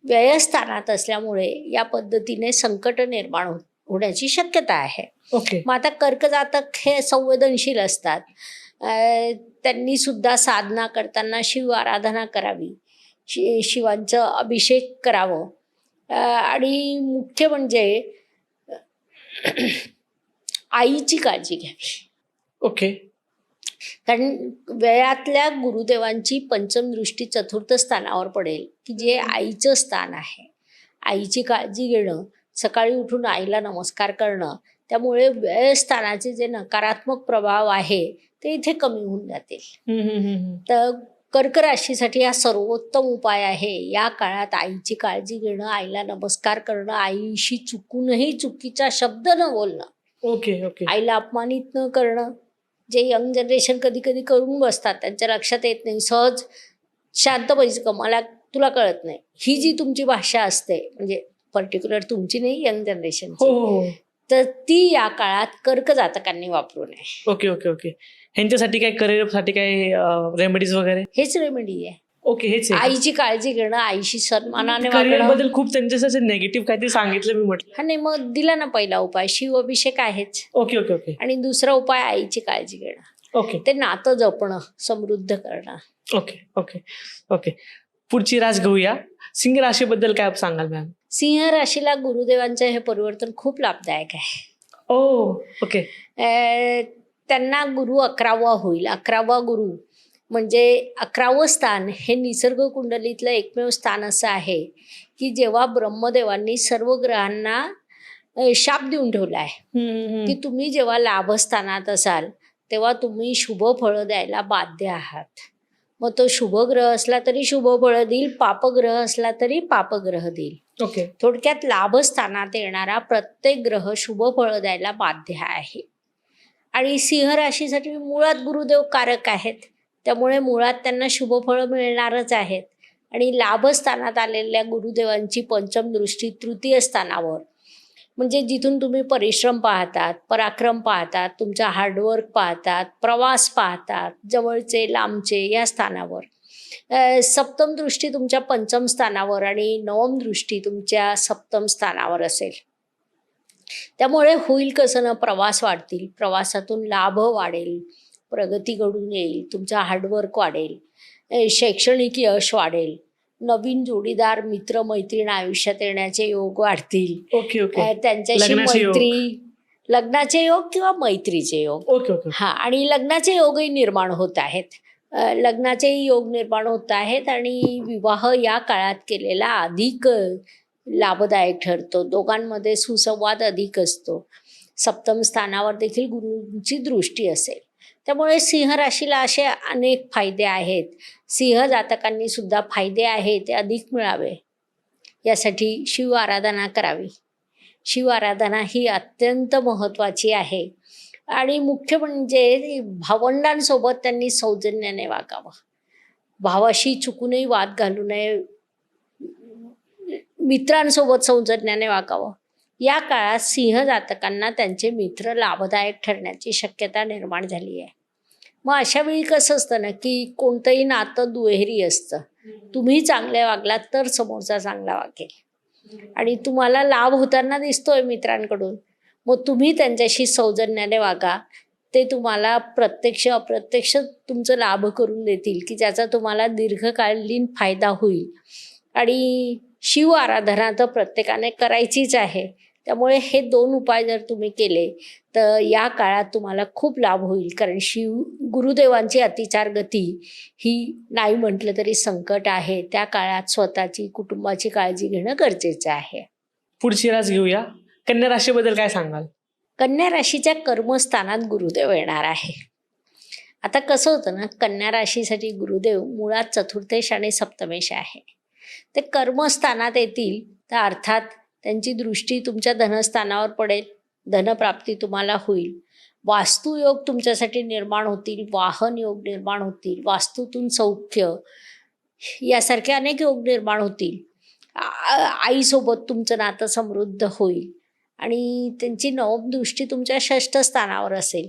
व्ययस्थानात असल्यामुळे या पद्धतीने संकट निर्माण होण्याची शक्यता आहे. ओके. मग आता कर्क जातक हे संवेदनशील असतात. त्यांनी सुद्धा साधना करताना शिव आराधना करावी, शिवांचं अभिषेक करावं आणि मुख्य म्हणजे आईची काळजी घ्यावी. ओके. कारण व्ययातल्या गुरुदेवांची पंचम दृष्टी 4थ स्थानावर पडेल की जे आईचं स्थान आहे. आईची काळजी घेणं, सकाळी उठून आईला नमस्कार करणं, त्यामुळे व्ययस्थानाचे जे नकारात्मक प्रभाव आहे ते इथे कमी होऊन जातील. तर कर्क राशीसाठी हा सर्वोत्तम उपाय आहे. या काळात आईची काळजी घेणं, आईला नमस्कार करणं, आईशी चुकूनही चुकीचा शब्द न बोलणं, ओके ओके. आईला अपमानित न करणं. जे यंग जनरेशन कधी कधी करून बसतात, त्यांच्या लक्षात येत नाही, सहज शांत पैसे मला तुला कळत नाही, ही जी तुमची भाषा असते, म्हणजे पर्टिक्युलर तुमची नाही, यंग जनरेशनची, हो. तर ती या काळात कर्क जातकांनी वापरू नये. Okay okay okay. ह्यांच्यासाठी काय करिअरसाठी काय रेमेडीज वगैरे? हेच रेमेडी आहे. ओके. हेच आहे. आईची काळजी घेणं, आईशी सन्मानाने करिअर वागणं. बद्दल खूप त्यांच्यासाठी निगेटिव्ह काहीतरी सांगितलं मी म्हटलं. हा नाही, मग दिला ना पहिला उपाय, शिव अभिषेक आहेच. ओके ओके ओके आणि दुसरा उपाय आईची काळजी घेणं, ओके ते नातं जपणं, समृद्ध करणं. Okay okay okay. पुढची रास घेऊया. सिंह राशीबद्दल काय सांगाल मॅम? सिंह राशीला गुरुदेवांचं हे परिवर्तन खूप लाभदायक आहे. ओ ओके. त्यांना गुरु 11वा होईल. 11वा गुरु म्हणजे 11वं स्थान हे निसर्ग कुंडलीतलं एकमेव स्थान असं आहे की जेव्हा ब्रह्मदेवांनी सर्व ग्रहांना शाप देऊन ठेवला आहे की तुम्ही जेव्हा लाभस्थानात असाल तेव्हा तुम्ही शुभ फळं द्यायला बाध्य आहात. मग तो शुभ ग्रह असला तरी शुभ फळं देईल, पापग्रह असला तरी पापग्रह देईल. ओके. थोडक्यात लाभस्थानात येणारा प्रत्येक ग्रह शुभ फळं द्यायला बाध्य आहे. आणि सिंह राशीसाठी मुळात गुरुदेव कारक आहेत, त्यामुळे मुळात त्यांना शुभ फळं मिळणारच आहेत. आणि लाभस्थानात आलेल्या गुरुदेवांची पंचम दृष्टी तृतीय स्थानावर, म्हणजे जिथून तुम्ही परिश्रम पाहतात, पराक्रम पाहतात, तुमचा हार्डवर्क पाहतात, प्रवास पाहतात, जवळचे लांबचे, या स्थानावर सप्तम दृष्टी तुमच्या पंचम स्थानावर आणि नवम दृष्टी तुमच्या सप्तम स्थानावर असेल. त्यामुळे होईल कसं ना, प्रवास वाढतील, प्रवासातून लाभ वाढेल, प्रगती घडून येईल, तुमचा हार्डवर्क वाढेल, शैक्षणिक यश वाढेल, नवीन जोडीदार मित्र मैत्रीण आयुष्यात येण्याचे योग वाढतील. Okay okay. त्यांच्याशी लग्नाचे योग. मैत्री, लग्नाचे योग किंवा मैत्रीचे योग. Okay okay. हा, आणि लग्नाचे योगही निर्माण होत आहेत. लग्नाचेही योग निर्माण होत आहेत आणि विवाह या काळात केलेला अधिक लाभदायक ठरतो. दोघांमध्ये सुसंवाद अधिक असतो. सप्तम स्थानावर देखील गुरूंची दृष्टी असेल. त्यामुळे सिंह राशीला असे अनेक फायदे आहेत. सिंह जातकांनी सुद्धा फायदे आहेत ते अधिक मिळावे यासाठी शिव आराधना करावी. शिव आराधना ही अत्यंत महत्त्वाची आहे. आणि मुख्य म्हणजे भावंडांसोबत त्यांनी सौजन्याने वागावं, भावाशी चुकूनही वाद घालू नये, मित्रांसोबत सौजन्याने वागावं. या काळात सिंह जातकांना त्यांचे मित्र लाभदायक ठरण्याची शक्यता निर्माण झाली आहे. मग अशा वेळी कसं असतं ना, की कोणतंही नातं दुहेरी असतं. तुम्ही चांगले वागलात तर समोरचा चांगला वागेल आणि तुम्हाला लाभ होताना दिसतोय मित्रांकडून, मग तुम्ही त्यांच्याशी सौजन्याने वागा. ते तुम्हाला प्रत्यक्ष अप्रत्यक्ष तुमचं लाभ करून देतील की ज्याचा तुम्हाला दीर्घकालीन फायदा होईल. आणि शिव आराधना तर प्रत्येकाने करायचीच आहे. त्यामुळे हे 2 उपाय जर तुम्ही केले तर या काळात तुम्हाला खूप लाभ होईल. कारण गुरुदेवांची अतिचार गती ही नाही म्हटलं तरी संकट आहे. त्या काळात स्वतःची कुटुंबाची काळजी घेणं गरजेचं आहे. पुढची रास घेऊया. कन्या राशीबद्दल काय सांगाल? कन्या राशीच्या कर्मस्थानात गुरुदेव येणार आहे. आता कसं होतं ना, कन्या राशीसाठी गुरुदेव मुळात चतुर्थेश आणि सप्तमेश आहे. ते कर्मस्थानात येतील तर अर्थात त्यांची दृष्टी तुमच्या धनस्थानावर पडेल, धनप्राप्ती तुम्हाला होईल, वास्तुयोग तुमच्यासाठी निर्माण होतील, वाहन योग निर्माण होतील, वास्तूतून सौख्य यासारखे अनेक योग निर्माण होतील. आईसोबत तुमचं नातं समृद्ध होईल आणि त्यांची नवम दृष्टी तुमच्या षष्ठ स्थानावर असेल.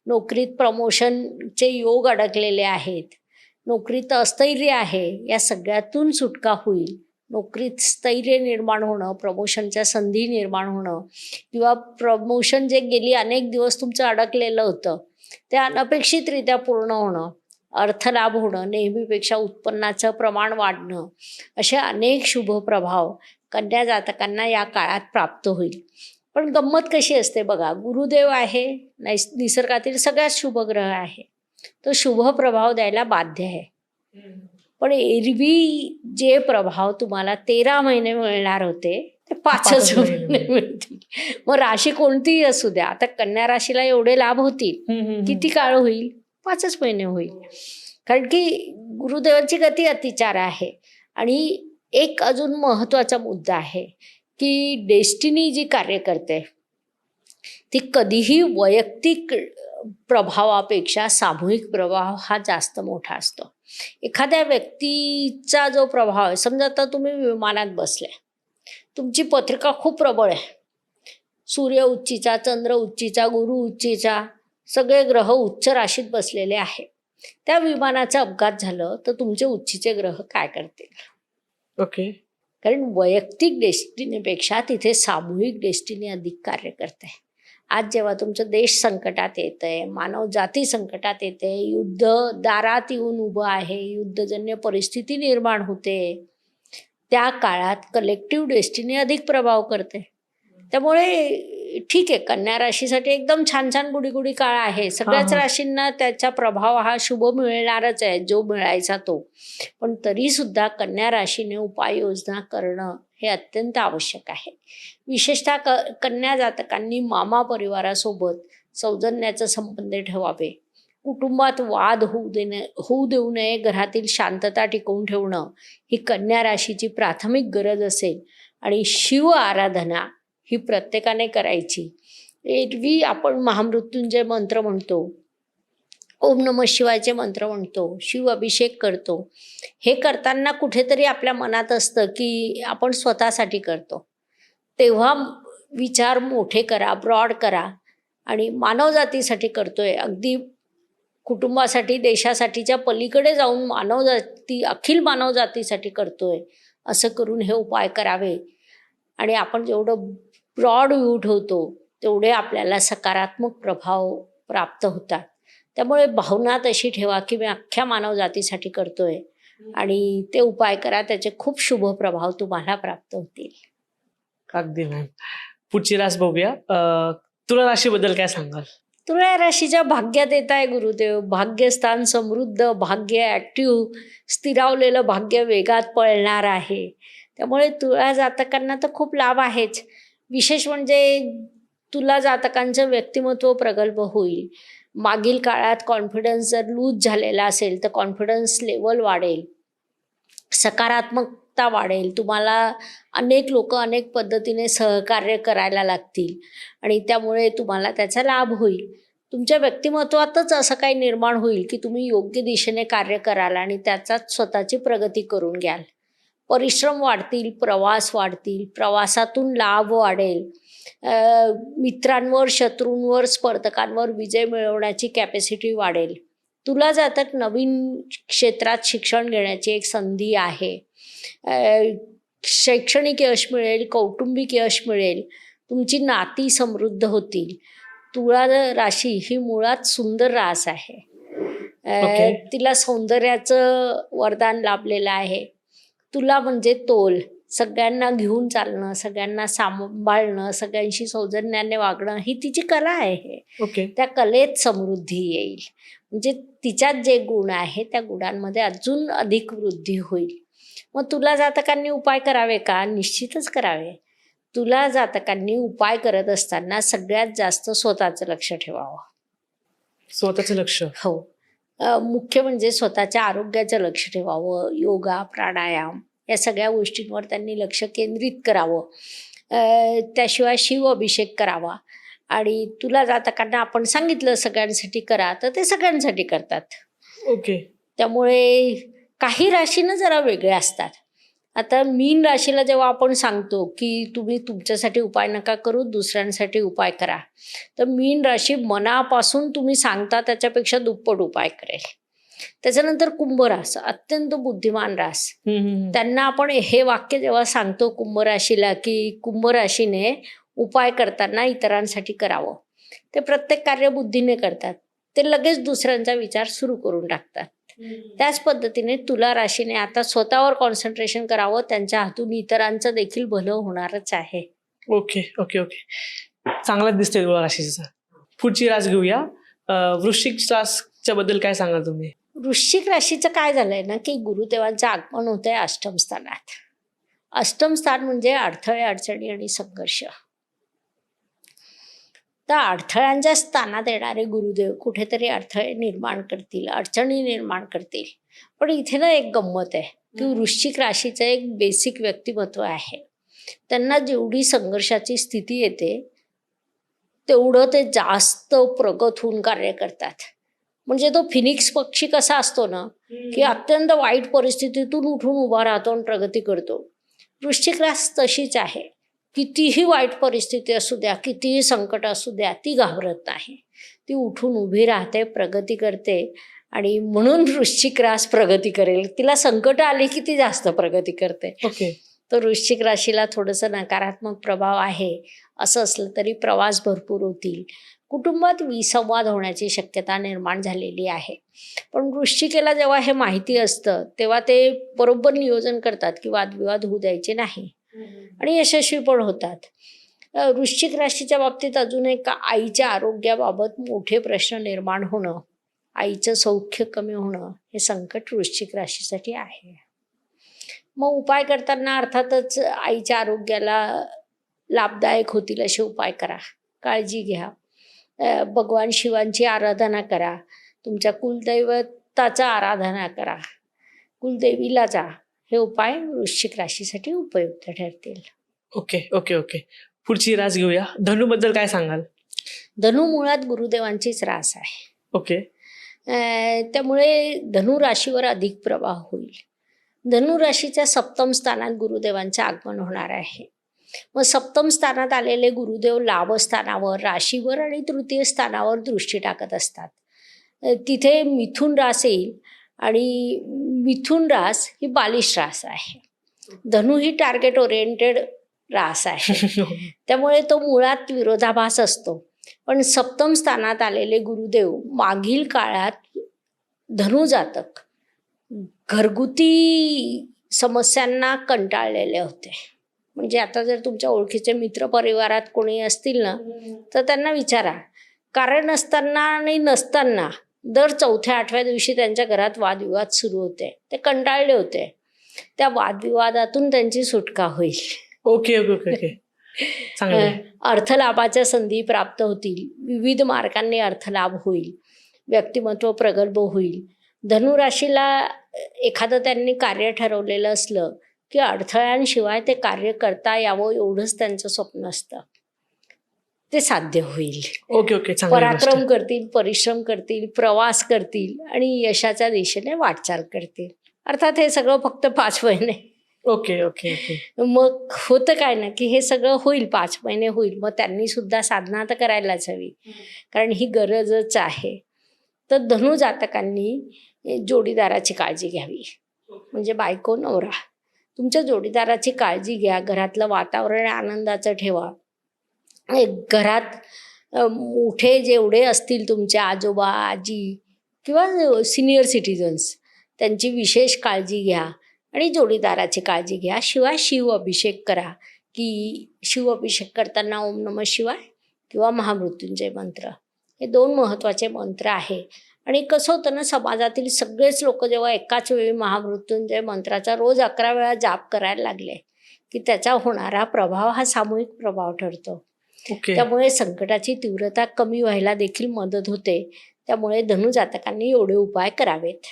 नोकरीत प्रमोशनचे योग अडकलेले आहेत, नोकरीत अस्थैर्य आहे, या सगळ्यातून सुटका होईल. नोकरीत स्थैर्य निर्माण होणं, प्रमोशनच्या संधी निर्माण होणं किंवा प्रमोशन जे गेली अनेक दिवस तुमचं अडकलेलं होतं ते अनपेक्षितरित्या पूर्ण होणं, अर्थलाभ होणं, नेहमीपेक्षा उत्पन्नाचं प्रमाण वाढणं, असे अनेक शुभ प्रभाव कन्या जातकांना या काळात प्राप्त होईल. पण गंमत कशी असते बघा, गुरुदेव आहे, निसर्गातील सगळ्यात शुभ ग्रह आहे, तो शुभ प्रभाव द्यायला बाध्य आहे. पण एरवी जे प्रभाव तुम्हाला 13 महिने मिळणार होते ते 5च महिने मिळतील. मग राशी कोणतीही असू द्या, आता कन्या राशीला एवढे लाभ होतील, किती काळ होईल? 5च महिने होईल. कारण की गुरुदेवांची गती अतिचार आहे. आणि एक अजून महत्त्वाचा मुद्दा आहे की डेस्टिनी जी कार्य करते ती कधीही वैयक्तिक प्रभावापेक्षा सामूहिक प्रभाव हा जास्त मोठा असतो. एखाद्या व्यक्तीचा जो प्रभाव आहे, समजा आता तुम्ही विमानात बसले, तुमची पत्रिका खूप प्रबळ आहे, सूर्य उच्चीचा, चंद्र उच्चीचा, गुरु उच्चीचा, सगळे ग्रह उच्च राशीत बसलेले आहे. त्या विमानाचा अपघात झालं तर तुमचे उच्चीचे ग्रह काय करतील? ओके. कारण वैयक्तिक डेस्टिनीपेक्षा तिथे सामूहिक डेस्टिनी अधिक कार्य करते. आज जेव्हा तुमचं देश संकटात येतंय, मानव जाती संकटात येते, युद्ध दारात येऊन उभं आहे, युद्धजन्य परिस्थिती निर्माण होते, त्या काळात कलेक्टिव्ह डेस्टिनी अधिक प्रभाव करते. त्यामुळे ठीक आहे, कन्या राशीसाठी एकदम छान छान गुढी काळ आहे. सगळ्याच हा. राशींना त्याचा प्रभाव हा शुभ मिळणारच आहे, जो मिळायचा तो. पण तरी सुद्धा कन्या राशीने उपाययोजना करणं हे अत्यंत आवश्यक आहे. विशेषतः कन्या जातकांनी मामा परिवारासोबत सौजन्याचे संबंध ठेवावे. कुटुंबात वाद होऊ देऊ नये. घरातील शांतता टिकवून ठेवणं ही कन्या राशीची प्राथमिक गरज असेल. आणि शिव आराधना ही प्रत्येकाने करायची. एरवी आपण महामृत्युंजय मंत्र म्हणतो, ओम नमः शिवायचे मंत्र म्हणतो, शिव अभिषेक करतो. हे करताना कुठेतरी आपल्या मनात असतं की आपण स्वतःसाठी करतो. तेव्हा विचार मोठे करा, ब्रॉड करा आणि मानवजातीसाठी करतोय. अगदी कुटुंबासाठी, देशासाठीच्या पलीकडे जाऊन मानवजाती, अखिल मानवजातीसाठी करतोय, असं करून हे उपाय करावे. आणि आपण जेवढं ब्रॉड व्ह्यू ठेवतो तेवढे आपल्याला सकारात्मक प्रभाव प्राप्त होतात. त्यामुळे भावना तशी ठेवा की मी अख्ख्या मानवजातीसाठी करतोय आणि ते उपाय करा. त्याचे खूप शुभ प्रभाव तुम्हाला प्राप्त होतील. अगदी मॅम. पुढची रास बघूया. तुला राशीबद्दल काय सांगाल? तुला राशीच्या भाग्यात येत आहे गुरुदेव. भाग्यस्थान समृद्ध, भाग्य ॲक्टिव्ह, स्थिरावलेलं भाग्य वेगात पळणार आहे. त्यामुळे तुला जातकांना तर खूप लाभ आहेच. विशेष म्हणजे तुला जातकांचं व्यक्तिमत्व प्रगल्भ होईल. मागील काळात कॉन्फिडन्स जर लूज झालेला असेल तर कॉन्फिडन्स लेवल वाढेल, सकारात्मकता वाढेल. तुम्हाला अनेक लोक अनेक पद्धतीने सहकार्य करायला लागतील आणि त्यामुळे तुम्हाला त्याचा लाभ होईल. तुमच्या व्यक्तिमत्वातच असं काही निर्माण होईल की तुम्ही योग्य दिशेने कार्य कराल आणि त्याचाच स्वतःची प्रगती करून घ्याल. परिश्रम वाढतील, प्रवास वाढतील, प्रवासातून लाभ वाढेल. मित्रांवर, शत्रूंवर, स्पर्धकांवर विजय मिळवण्याची कॅपॅसिटी वाढेल. तुला जातक नवीन क्षेत्रात शिक्षण घेण्याची एक संधी आहे. शैक्षणिक यश मिळेल, कौटुंबिक यश मिळेल, तुमची नाती समृद्ध होतील. तुळा राशी ही मुळात सुंदर रास आहे. तिला सौंदर्याचं वरदान लाभलेलं आहे. तुला म्हणजे तोल, सगळ्यांना घेऊन चालणं, सगळ्यांना सांभाळणं, सगळ्यांशी सौजन्याने वागणं ही तिची कला आहे. त्या कलेत समृद्धी येईल. म्हणजे तिच्यात जे गुण आहे त्या गुणांमध्ये अजून अधिक वृद्धी होईल. मग तुला जातकांनी उपाय करावे का? निश्चितच करावे. तुला जातकांनी उपाय करत असताना सगळ्यात जास्त स्वतःचं लक्ष ठेवावं. स्वतःचं लक्ष? हो. मुख्य म्हणजे स्वतःच्या आरोग्याचं लक्ष ठेवावं. योगा, प्राणायाम या सगळ्या गोष्टींवर त्यांनी लक्ष केंद्रित करावं. त्याशिवाय शिव अभिषेक करावा. आणि तुला जातकांना आपण सांगितलं सगळ्यांसाठी करा, तर ते सगळ्यांसाठी करतात. त्यामुळे काही राशीनं जरा वेगळे असतात. आता मीन राशीला जेव्हा आपण सांगतो की तुम्ही तुमच्यासाठी उपाय नका करू, दुसऱ्यांसाठी उपाय करा, तर मीन राशी मनापासून तुम्ही सांगता त्याच्यापेक्षा दुप्पट उपाय करेल. त्याच्यानंतर कुंभ रास, अत्यंत बुद्धिमान रास. त्यांना आपण हे वाक्य जेव्हा सांगतो कुंभ राशीला की कुंभ राशीने उपाय करताना इतरांसाठी करावं, ते प्रत्येक कार्य बुद्धीने करतात. ते लगेच दुसऱ्यांचा विचार सुरू करून टाकतात. त्याच पद्धतीने तुला राशीने आता स्वतःवर कॉन्सन्ट्रेशन करावं. त्यांच्या हातून इतरांचं देखील भलं होणारच आहे. ओके. चांगलाच दिसतंय तुला राशीचं. पुढची रास घेऊया. वृश्चिक रासच्या बद्दल काय सांगाल तुम्ही? वृश्चिक राशीचं काय झालंय ना की गुरुदेवांचं आगमन होत आहे अष्टम स्थानात. अष्टम स्थान म्हणजे अडथळे, अडचणी आणि संघर्ष. तर अडथळ्यांच्या स्थानात येणारे गुरुदेव कुठेतरी अडथळे निर्माण करतील, अडचणी निर्माण करतील. पण इथे ना एक गंमत आहे की वृश्चिक राशीचं एक बेसिक व्यक्तिमत्व आहे. त्यांना जेवढी संघर्षाची स्थिती येते तेवढं ते जास्त प्रगत होऊन कार्य करतात. म्हणजे तो फिनिक्स पक्षी कसा असतो ना की अत्यंत वाईट परिस्थितीतून उठून उभा राहतो आणि प्रगती करतो. वृश्चिक रास तशीच आहे. कितीही वाईट परिस्थिती असू द्या, कितीही संकट असू द्या, ती घाबरत नाही. ती उठून उभी राहते, प्रगती करते. आणि म्हणून वृश्चिक रास प्रगती करेल. तिला संकट आली की ती जास्त प्रगती करते. तर वृश्चिक राशीला थोडंसं नकारात्मक प्रभाव आहे. असं असलं तरी प्रवास भरपूर होतील. कुटुंबात विसंवाद होण्याची शक्यता निर्माण झालेली आहे. पण वृश्चिकेला जेव्हा हे माहिती असतं तेव्हा ते बरोबर नियोजन करतात की वादविवाद होऊ द्यायचे नाही आणि यशस्वी पण होतात. वृश्चिक राशीच्या बाबतीत अजून एक आईच्या आरोग्याबाबत मोठे प्रश्न निर्माण होणं, आईचं सौख्य कमी होणं हे संकट वृश्चिक राशीसाठी आहे. मग उपाय करताना अर्थातच आईच्या आरोग्याला लाभदायक होतील असे उपाय करा, काळजी घ्या. भगवान शिवांची आराधना करा, तुमच्या कुलदैवताचा आराधना करा, कुलदेवीला जा. हे उपाय वृश्चिक राशीसाठी उपयुक्त ठरतील. Okay okay okay. पुढची रास घेऊया. धनुबद्दल काय सांगाल? धनु मुळात गुरुदेवांचीच रास आहे. ओके. त्यामुळे धनु राशीवर अधिक प्रभाव होईल. धनु राशीच्या सप्तम स्थानात गुरुदेवांचे आगमन होणार आहे. मग सप्तम स्थानात आलेले गुरुदेव लाभ स्थानावर, राशीवर आणि तृतीय स्थानावर दृष्टी टाकत असतात. तिथे मिथुन रास येईल आणि मिथुन रास ही बालिश रास आहे. धनु ही टार्गेट ओरिएंटेड रास आहे. त्यामुळे तो मुळात विरोधाभास असतो. पण सप्तम स्थानात आलेले गुरुदेव मागील काळात धनु जातक घरगुती समस्यांना कंटाळलेले होते. म्हणजे आता जर तुमच्या ओळखीचे मित्र परिवारात कोणी असतील ना, तर त्यांना विचारा, कारण असताना आणि नसताना दर 4थ्या-8व्या दिवशी त्यांच्या घरात वादविवाद सुरू होते. ते कंटाळले होते. त्या वादविवादातून त्यांची सुटका होईल. Okay okay okay okay. चांगलं. अर्थलाभाच्या संधी प्राप्त होतील. विविध मार्गांनी अर्थलाभ होईल. व्यक्तिमत्व प्रगल्भ होईल. धनुराशीला एखादं त्यांनी कार्य ठरवलेलं असलं की अडथळ्यांशिवाय ते कार्य करता यावं एवढंच त्यांचं स्वप्न असतं. ते साध्य होईल. Okay okay. चांगली गोष्ट. पराक्रम करतील, परिश्रम करतील, प्रवास करतील आणि यशाच्या दिशेने वाटचाल करतील. अर्थात हे सगळं फक्त 5 महिने. Okay okay okay. मग होतं काय ना की हे सगळं होईल, 5 महिने होईल. मग त्यांनी सुद्धा साधना तर करायलाच हवी, कारण ही गरजच आहे. तर धनु जातकांनी जोडीदाराची काळजी घ्यावी. म्हणजे बायको नवरा, तुमच्या जोडीदाराची काळजी घ्या. घरातलं वातावरण आनंदाचं ठेवा. घरात मोठे जेवढे असतील तुमचे आजोबा आजी किंवा सिनियर सिटिझन्स, त्यांची विशेष काळजी घ्या आणि जोडीदाराची काळजी घ्या. शिवाय शिव अभिषेक करा, की शिव अभिषेक करताना ओम नमः शिवाय किंवा महामृत्युंजय मंत्र, हे 2 महत्त्वाचे मंत्र आहे. आणि कसं होतं ना, समाजातील सगळेच लोक जेव्हा एकाच वेळी महामृत्युंजय मंत्राचा रोज 11 वेळा जाप करायला लागले की त्याचा होणारा प्रभाव हा सामूहिक प्रभाव ठरतो. ओके. त्यामुळे संकटाची तीव्रता कमी व्हायला देखील मदत होते. त्यामुळे धनु जातकांनी एवढे उपाय करावेत.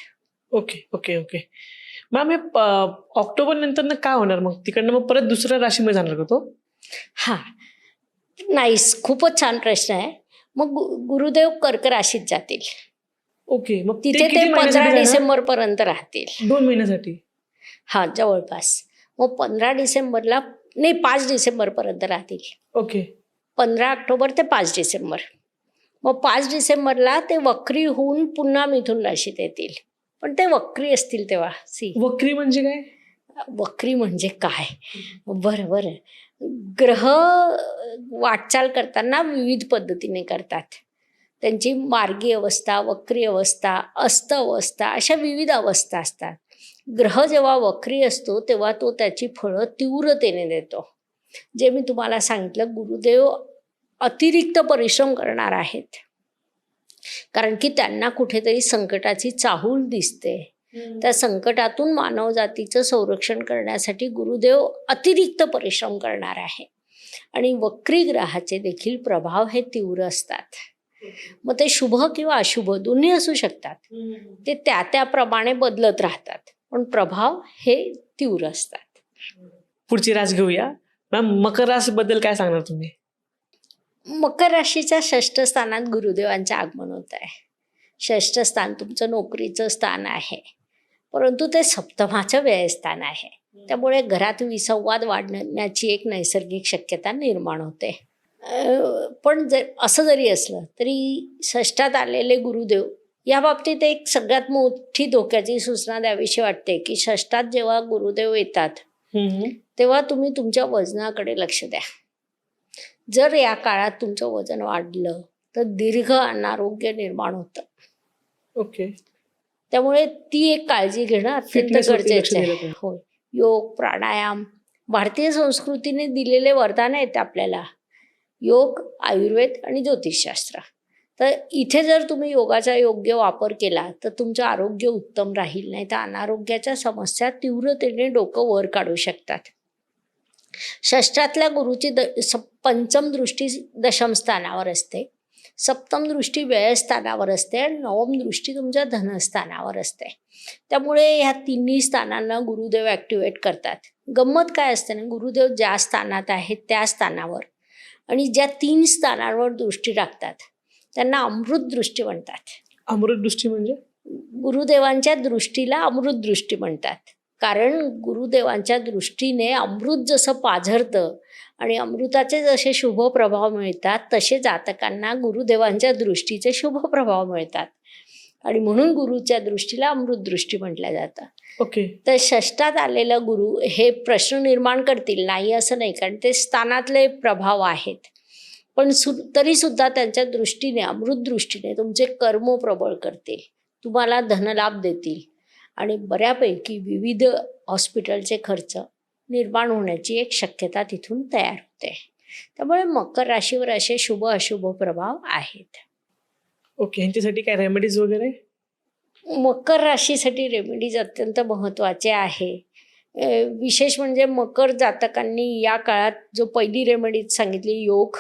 Okay okay okay. मॅम, हे ऑक्टोबर नंतर काय होणार मग? तिकडनं मग परत दुसऱ्या राशीमध्ये जाणार का तो? हा, नाईस, खूपच छान प्रश्न आहे. मग गुरुदेव कर्क राशीत जातील. ओके. मग तिथे ते 15 डिसेंबर पर्यंत राहतील. 2 महिन्यासाठी? हा, जवळपास. मग 15 डिसेंबरला नाही, 5 डिसेंबर पर्यंत राहतील. ओके. 15 ऑक्टोबर ते 5 डिसेंबर. मग 5 डिसेंबरला ते वक्री होऊन पुन्हा मिथुन राशीत येतील. पण ते वक्री असतील तेव्हा. वक्री म्हणजे काय? वक्री म्हणजे काय? बरं. ग्रह वाटचाल करताना विविध पद्धतीने करतात. त्यांची मार्गी अवस्था, वक्री अवस्था, अस्त अवस्था, अशा विविध अवस्था असतात. ग्रह जेव्हा वक्री असतो तेव्हा तो त्याची फळं तीव्रतेने देतो. जे मी तुम्हाला सांगितलं, गुरुदेव अतिरिक्त परिश्रम करणार आहेत, कारण की त्यांना कुठेतरी संकटाची चाहूल दिसते. त्या संकटातून मानवजातीचं संरक्षण करण्यासाठी गुरुदेव अतिरिक्त परिश्रम करणार आहे. आणि वक्री ग्रहाचे देखील प्रभाव हे तीव्र असतात. मग ते शुभ किंवा अशुभ दोन्ही असू शकतात. ते त्याप्रमाणे बदलत राहतात, पण प्रभाव हे तीव्र असतात. पुढची रास घेऊया. मॅम, मकर राशी बद्दल काय सांगणार तुम्ही? मकर राशीच्या 6ष्ठ स्थानात गुरुदेवांचे आगमन होत आहे. 6ष्ठ स्थान तुमचं नोकरीचं स्थान आहे, परंतु ते सप्तमाचं व्ययस्थान आहे. त्यामुळे घरात विसंवाद वाढण्याची एक नैसर्गिक शक्यता निर्माण होते. पण असं जरी असलं तरी 6ष्ठात आलेले गुरुदेव या बाबतीत एक सगळ्यात मोठी धोक्याची सूचना द्यावीशी वाटते की 6ष्ठात जेव्हा गुरुदेव येतात तेव्हा तुम्ही तुमच्या वजनाकडे लक्ष द्या. जर या काळात तुमचं वजन वाढलं तर दीर्घ अनारोग्य निर्माण होतं. ओके. त्यामुळे ती एक काळजी घेणं अत्यंत गरजेचं आहे. होय, योग, प्राणायाम भारतीय संस्कृतीने दिलेले वरदान आहेत आपल्याला. योग, आयुर्वेद आणि ज्योतिषशास्त्र. तर इथे जर तुम्ही योगाचा योग्य वापर केला तर तुमचं आरोग्य उत्तम राहील, नाही तर अनारोग्याच्या समस्या तीव्रतेने डोकं वर काढू शकतात. षष्ठातल्या गुरुची पंचम दृष्टी दशम स्थानावर असते, सप्तम दृष्टी व्ययस्थानावर असते आणि नवम दृष्टी तुमच्या धनस्थानावर असते. त्यामुळे ह्या तिन्ही स्थानांना गुरुदेव ॲक्टिवेट करतात. गंमत काय असते ना, गुरुदेव ज्या स्थानात आहेत त्या स्थानावर आणि ज्या 3 स्थानांवर दृष्टी टाकतात त्यांना अमृत दृष्टी म्हणतात. अमृत दृष्टी म्हणजे? गुरुदेवांच्या दृष्टीला अमृत दृष्टी म्हणतात. कारण गुरुदेवांच्या दृष्टीने अमृत जसं पाझरतं आणि अमृताचे जसे शुभ प्रभाव मिळतात तसे जातकांना गुरुदेवांच्या दृष्टीचे शुभ प्रभाव मिळतात आणि म्हणून गुरुच्या दृष्टीला अमृत दृष्टी म्हटलं जातं. ओके. तर षष्ठात आलेला गुरु हे प्रश्न निर्माण करतील नाही असं नाही, कारण ते स्थानातले प्रभाव आहेत, पण तरीसुद्धा त्यांच्या दृष्टीने अमृत दृष्टीने तुमचे कर्म प्रबळ करतील, तुम्हाला धनलाभ देतील आणि बऱ्यापैकी विविध हॉस्पिटलचे खर्च निर्माण होण्याची एक शक्यता तिथून तयार होते. त्यामुळे मकर राशीवर असे शुभ अशुभ प्रभाव आहेत. ओके. ह्यांच्यासाठी काय रेमेडीज वगैरे? मकर राशीसाठी रेमेडीज अत्यंत महत्त्वाचे आहे. विशेष म्हणजे मकर जातकांनी या काळात जो पहिली रेमेडीज सांगितली योग,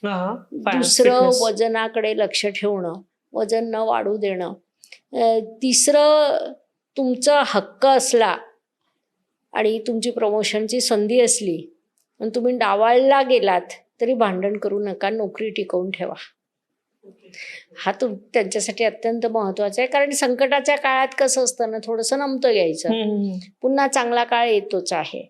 दुसरं वजनाकडे लक्ष ठेवणं, वजन न वाढू देणं, तिसरं तुमचा हक्क असला आणि तुमची प्रमोशनची संधी असली आणि तुम्ही डावाळला गेलात तरी भांडण करू नका, नोकरी टिकवून ठेवा. हा त्यांच्यासाठी अत्यंत महत्वाचा आहे. कारण संकटाच्या काळात कसं असतं ना, थोडंसं नमतं घ्यायचं, पुन्हा चांगला काळ येतोच आहे.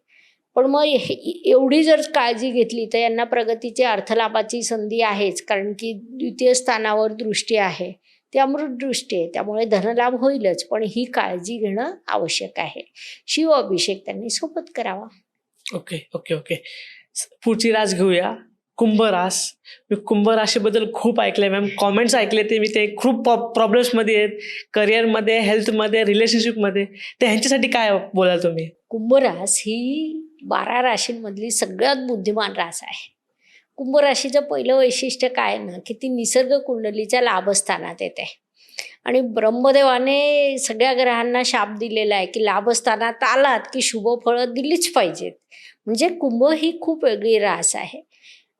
पण मग एवढी जर काळजी घेतली तर यांना प्रगतीची अर्थलाभाची संधी आहेच, कारण की द्वितीय स्थानावर दृष्टी आहे, ती अमृत दृष्टी आहे, त्यामुळे धनलाभ होईलच, पण ही काळजी घेणं आवश्यक आहे. शिव अभिषेक त्यांनी सोबत करावा. Okay okay okay. पुढची रास घेऊया, कुंभ रास. मी कुंभ राशीबद्दल खूप ऐकलंय मॅम, कॉमेंट्स ऐकले ते खूप प्रॉब्लेम्समध्ये आहेत, करिअरमध्ये, हेल्थमध्ये, रिलेशनशिपमध्ये. तर ह्यांच्यासाठी काय बोलाल तुम्ही? कुंभ रास ही 12 राशींमधली सगळ्यात बुद्धिमान रास आहे. कुंभ राशीचं पहिलं वैशिष्ट्य काय ना, की ती निसर्ग कुंडलीच्या लाभस्थानात येते आणि ब्रह्मदेवाने सगळ्या ग्रहांना शाप दिलेला आहे की लाभस्थानात आलात की शुभ फळं दिलीच पाहिजेत. म्हणजे कुंभ ही खूप वेगळी रास आहे.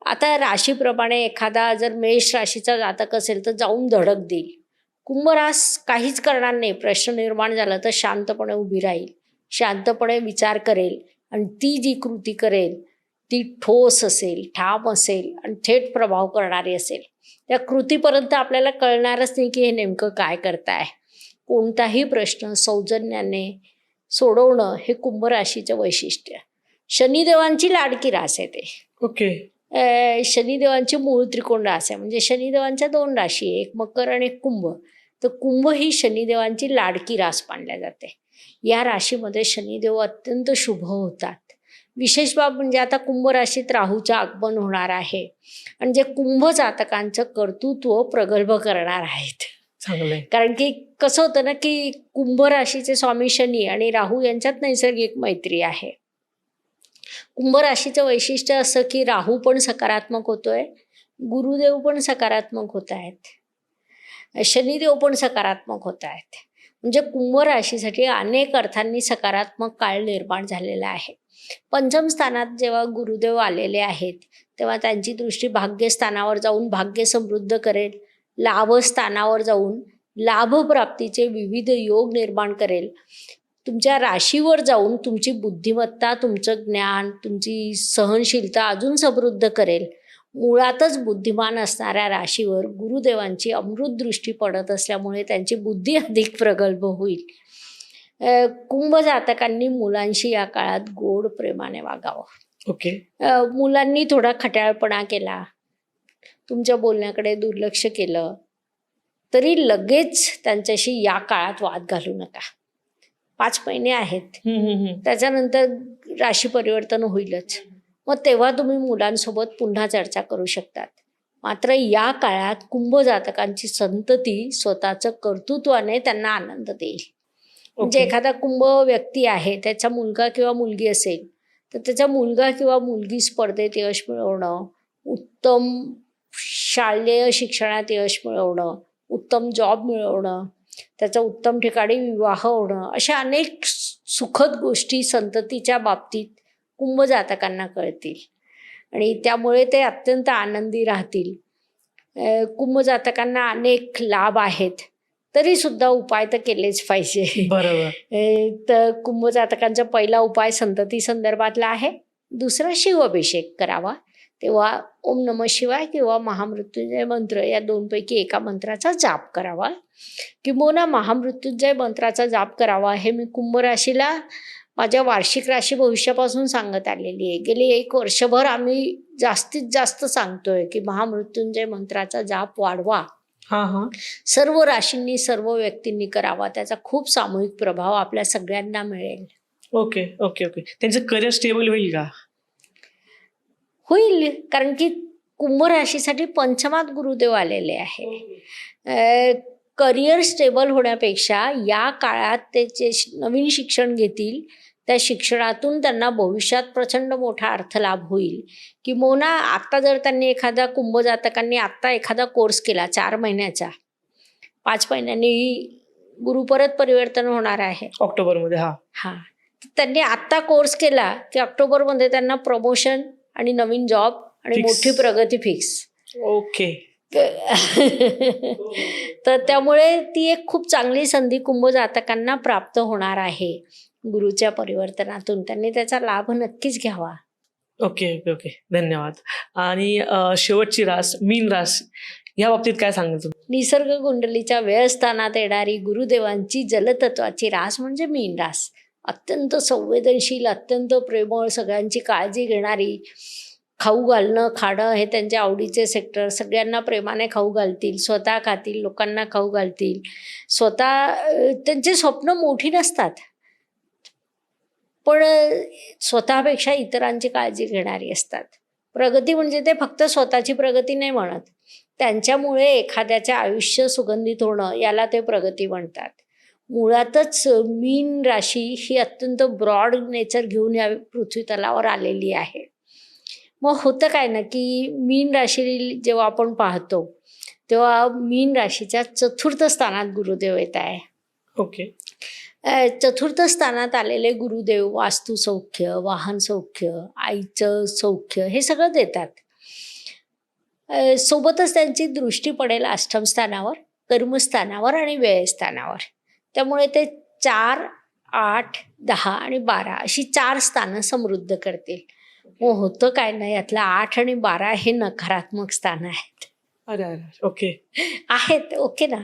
आता राशीप्रमाणे एखादा जर मेष राशीचा जातक असेल तर जाऊन धडक देईल. कुंभ रास काहीच करणार नाही, प्रश्न निर्माण झाला तर शांतपणे उभी राहील, शांतपणे विचार करेल आणि ती जी कृती करेल ती ठोस असेल, ठाम असेल आणि थेट प्रभाव करणारी असेल. त्या कृतीपर्यंत आपल्याला कळणारच नाही की हे नेमकं काय करताय. कोणताही प्रश्न सौजन्याने सोडवणं हे कुंभ राशीचं वैशिष्ट्य. शनिदेवांची लाडकी रास आहे ते. ओके. शनिदेवांची मूळ त्रिकोण रास आहे, म्हणजे शनिदेवांच्या 2 राशी आहे, एक मकर आणि एक कुंभ. तर कुंभ ही शनिदेवांची लाडकी रास मानल्या जाते. या राशीमध्ये शनिदेव अत्यंत शुभ होतात. विशेष बाब म्हणजे आता कुंभ राशीत राहूचं आगमन होणार आहे आणि जे कुंभ जातकांचं कर्तृत्व प्रगल्भ करणार आहेत. चांगलं आहे. कारण की कसं होतं ना, की कुंभ राशीचे स्वामी शनी आणि राहू यांच्यात नैसर्गिक मैत्री आहे. कुंभ राशीचं वैशिष्ट्य असं की राहू पण सकारात्मक होतोय, गुरुदेव पण सकारात्मक होत आहेत, शनिदेव पण सकारात्मक होत आहेत. म्हणजे कुंभ राशीसाठी अनेक अर्थांनी सकारात्मक काळ निर्माण झालेला आहे. पंचम स्थानात जेव्हा गुरुदेव आलेले आहेत तेव्हा त्यांची दृष्टी भाग्यस्थानावर जाऊन भाग्य समृद्ध करेल, लाभस्थानावर जाऊन लाभप्राप्तीचे विविध योग निर्माण करेल, तुमच्या राशीवर जाऊन तुमची बुद्धिमत्ता, तुमचं ज्ञान, तुमची सहनशीलता अजून समृद्ध करेल. मुळातच बुद्धिमान असणाऱ्या राशीवर गुरुदेवांची अमृत दृष्टी पडत असल्यामुळे त्यांची बुद्धी अधिक प्रगल्भ होईल. कुंभ जातकांनी मुलांशी या काळात गोड प्रेमाने वागावं. ओके. मुलांनी थोडा खट्याळपणा केला, तुमच्या बोलण्याकडे दुर्लक्ष केलं तरी लगेच त्यांच्याशी या काळात वाद घालू नका. 5 महिने आहेत, त्याच्यानंतर राशी परिवर्तन होईलच, मग तेव्हा तुम्ही मुलांसोबत पुन्हा चर्चा करू शकतात. मात्र या काळात कुंभ जातकांची संतती स्वतःचं कर्तृत्वाने त्यांना आनंद देईल. म्हणजे एखादा कुंभ व्यक्ती आहे, त्याचा मुलगा किंवा मुलगी असेल तर त्याचा मुलगा किंवा मुलगी स्पर्धेत यश मिळवणं, उत्तम शालेय शिक्षणात यश मिळवणं, उत्तम जॉब मिळवणं, त्याचा उत्तम ठिकाणी विवाह होणं, अशा अनेक सुखद गोष्टी संततीच्या बाबतीत कुंभ जातकांना कळतील आणि त्यामुळे ते अत्यंत आनंदी राहतील. कुंभ जातकांना अनेक लाभ आहेत, तरी सुद्धा उपाय तर केलेच पाहिजे. बरोबर. तर कुंभ जातकांचा पहिला उपाय संतती संदर्भातला आहे. दुसरा शिवाभिषेक करावा. तेव्हा ओम नमः शिवाय किंवा महामृत्युंजय मंत्र या दोनपैकी एका मंत्राचा जाप करावा. किंबहुना महामृत्युंजय मंत्राचा जाप करावा हे मी कुंभ राशीला माझ्या वार्षिक राशी भविष्यापासून सांगत आलेली आहे. गेली 1 वर्षभर आम्ही जास्तीत जास्त सांगतोय की महामृत्युंजय मंत्राचा जाप वाढवा. सर्व राशींनी सर्व व्यक्तींनी करावा. त्याचा खूप सामूहिक प्रभाव आपल्या सगळ्यांना मिळेल. Okay okay okay. त्यांचं करिअर स्टेबल होईल का? होईल, कारण की कुंभ राशीसाठी पंचमात गुरुदेव आलेले आहे. करिअर स्टेबल होण्यापेक्षा या काळात ते जे नवीन शिक्षण घेतील त्या शिक्षणातून त्यांना भविष्यात प्रचंड मोठा अर्थलाभ होईल. किंबहुना आत्ता जर त्यांनी एखादा कुंभ जातकांनी आत्ता एखादा कोर्स केला 4 महिन्याचा, 5 महिन्यांनी गुरु परत परिवर्तन होणार आहे ऑक्टोबरमध्ये. त्यांनी आत्ता कोर्स केला की ऑक्टोबरमध्ये त्यांना प्रमोशन आणि नवीन जॉब आणि Fix. मोठी प्रगती फिक्स. ओके. तर त्यामुळे ती एक खूप चांगली संधी कुंभ जातकांना प्राप्त होणार आहे गुरुच्या परिवर्तनातून. त्यांनी त्याचा लाभ नक्कीच घ्यावा. Okay okay okay. धन्यवाद. आणि शेवटची रास मीन रास, या बाबतीत काय सांगाल तुम्ही? निसर्ग कुंडलीच्या व्ययस्थानात येणारी गुरुदेवांची जलतत्वाची रास म्हणजे मीन रास. अत्यंत संवेदनशील, अत्यंत प्रेमळ, सगळ्यांची काळजी घेणारी, खाऊ घालणं खाणं हे त्यांच्या आवडीचे सेक्टर. सगळ्यांना प्रेमाने खाऊ घालतील, स्वतः खातील, लोकांना खाऊ घालतील. त्यांचे स्वप्न मोठी नसतात, पण स्वतःपेक्षा इतरांची काळजी घेणारी असतात. प्रगती म्हणजे ते फक्त स्वतःची प्रगती नाही म्हणत, त्यांच्यामुळे एखाद्याचे आयुष्य सुगंधित होणं याला ते प्रगती म्हणतात. मुळातच मीन राशी ही अत्यंत ब्रॉड नेचर घेऊन या पृथ्वी तलावर आलेली आहे. मग होतं काय ना की मीन राशी जेव्हा आपण पाहतो तेव्हा मीन राशीच्या 4थ स्थानात गुरुदेव येत आहे. ओके. 4थ स्थानात आलेले गुरुदेव वास्तू सौख्य, वाहन सौख्य, आईचं सौख्य हे सगळं देतात. सोबतच त्यांची दृष्टी पडेल 8म स्थानावर, कर्मस्थानावर आणि व्ययस्थानावर. त्यामुळे ते 4, 8, 10 आणि 12 अशी 4 स्थानं समृद्ध करतील. मग होतं काय ना, यातलं 8 आणि 12 हे नकारात्मक स्थान आहेत. अरे अरे. ओके. आहेत. ओके ना.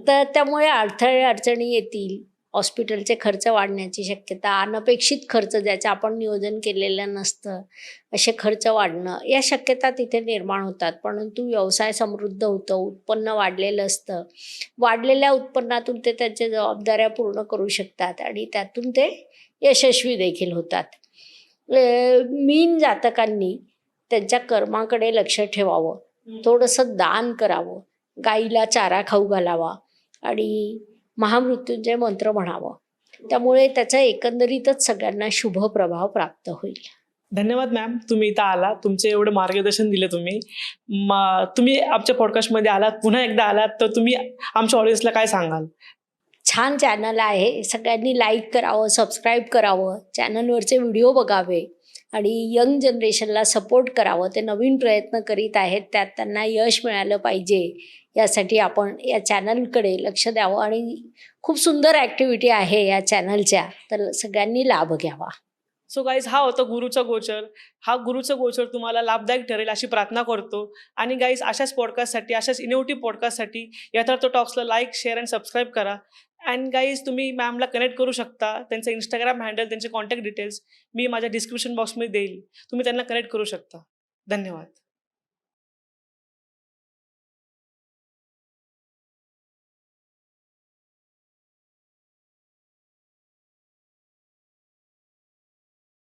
तर त्यामुळे अडथळे अडचणी येतील. हॉस्पिटलचे खर्च वाढण्याची शक्यता, अनपेक्षित खर्च ज्याचं आपण नियोजन केलेलं नसतं असे खर्च वाढणं, या शक्यता तिथे निर्माण होतात. परंतु व्यवसाय समृद्ध होतं, उत्पन्न वाढलेलं असतं. वाढलेल्या उत्पन्नातून ते त्यांच्या जबाबदाऱ्या पूर्ण करू शकतात आणि त्यातून ते यशस्वी देखील होतात. मीन जातकांनी त्यांच्या कर्माकडे लक्ष ठेवावं, थोडंसं दान करावं, गाईला चारा खाऊ घालावा आणि महामृत्युंजय मंत्र म्हणावं. त्यामुळे त्याचा एकंदरीतच सगळ्यांना शुभ प्रभाव प्राप्त होईल. धन्यवाद मॅम, तुम्ही इथं आला, तुमचे एवढं मार्गदर्शन दिले तुम्ही. तुम्ही आमच्या पॉडकास्टमध्ये आलात, पुन्हा एकदा आलात, तर तुम्ही आमच्या ऑडियन्सला काय सांगाल? छान चॅनल आहे, सगळ्यांनी लाईक करावं, सबस्क्राईब करावं, चॅनलवरचे व्हिडिओ बघावे आणि यंग जनरेशनला सपोर्ट करावं. ते नवीन प्रयत्न करीत आहेत, त्यात त्यांना यश मिळालं पाहिजे यासाठी आपण या चॅनलकडे लक्ष द्यावं. आणि खूप सुंदर ॲक्टिव्हिटी आहे या चॅनलच्या, तर सगळ्यांनी लाभ घ्यावा. सो गाईज, हा होता गुरुचा गोचर. हा गुरुचा गोचर तुम्हाला लाभदायक ठरेल अशी प्रार्थना करतो. आणि गाईज, अशाच पॉडकास्टसाठी, अशाच इनोव्हेटिव्ह पॉडकास्टसाठी यथार्थ टॉक्सला लाईक, शेअर आणि सबस्क्राईब करा. अँड गाईज, तुम्ही मॅमला कनेक्ट करू शकता. त्यांचं इंस्टाग्राम हँडल, त्यांचे कॉन्टॅक्ट डिटेल्स मी माझ्या डिस्क्रिप्शन बॉक्समध्ये देईल. तुम्ही त्यांना कनेक्ट करू शकता. धन्यवाद.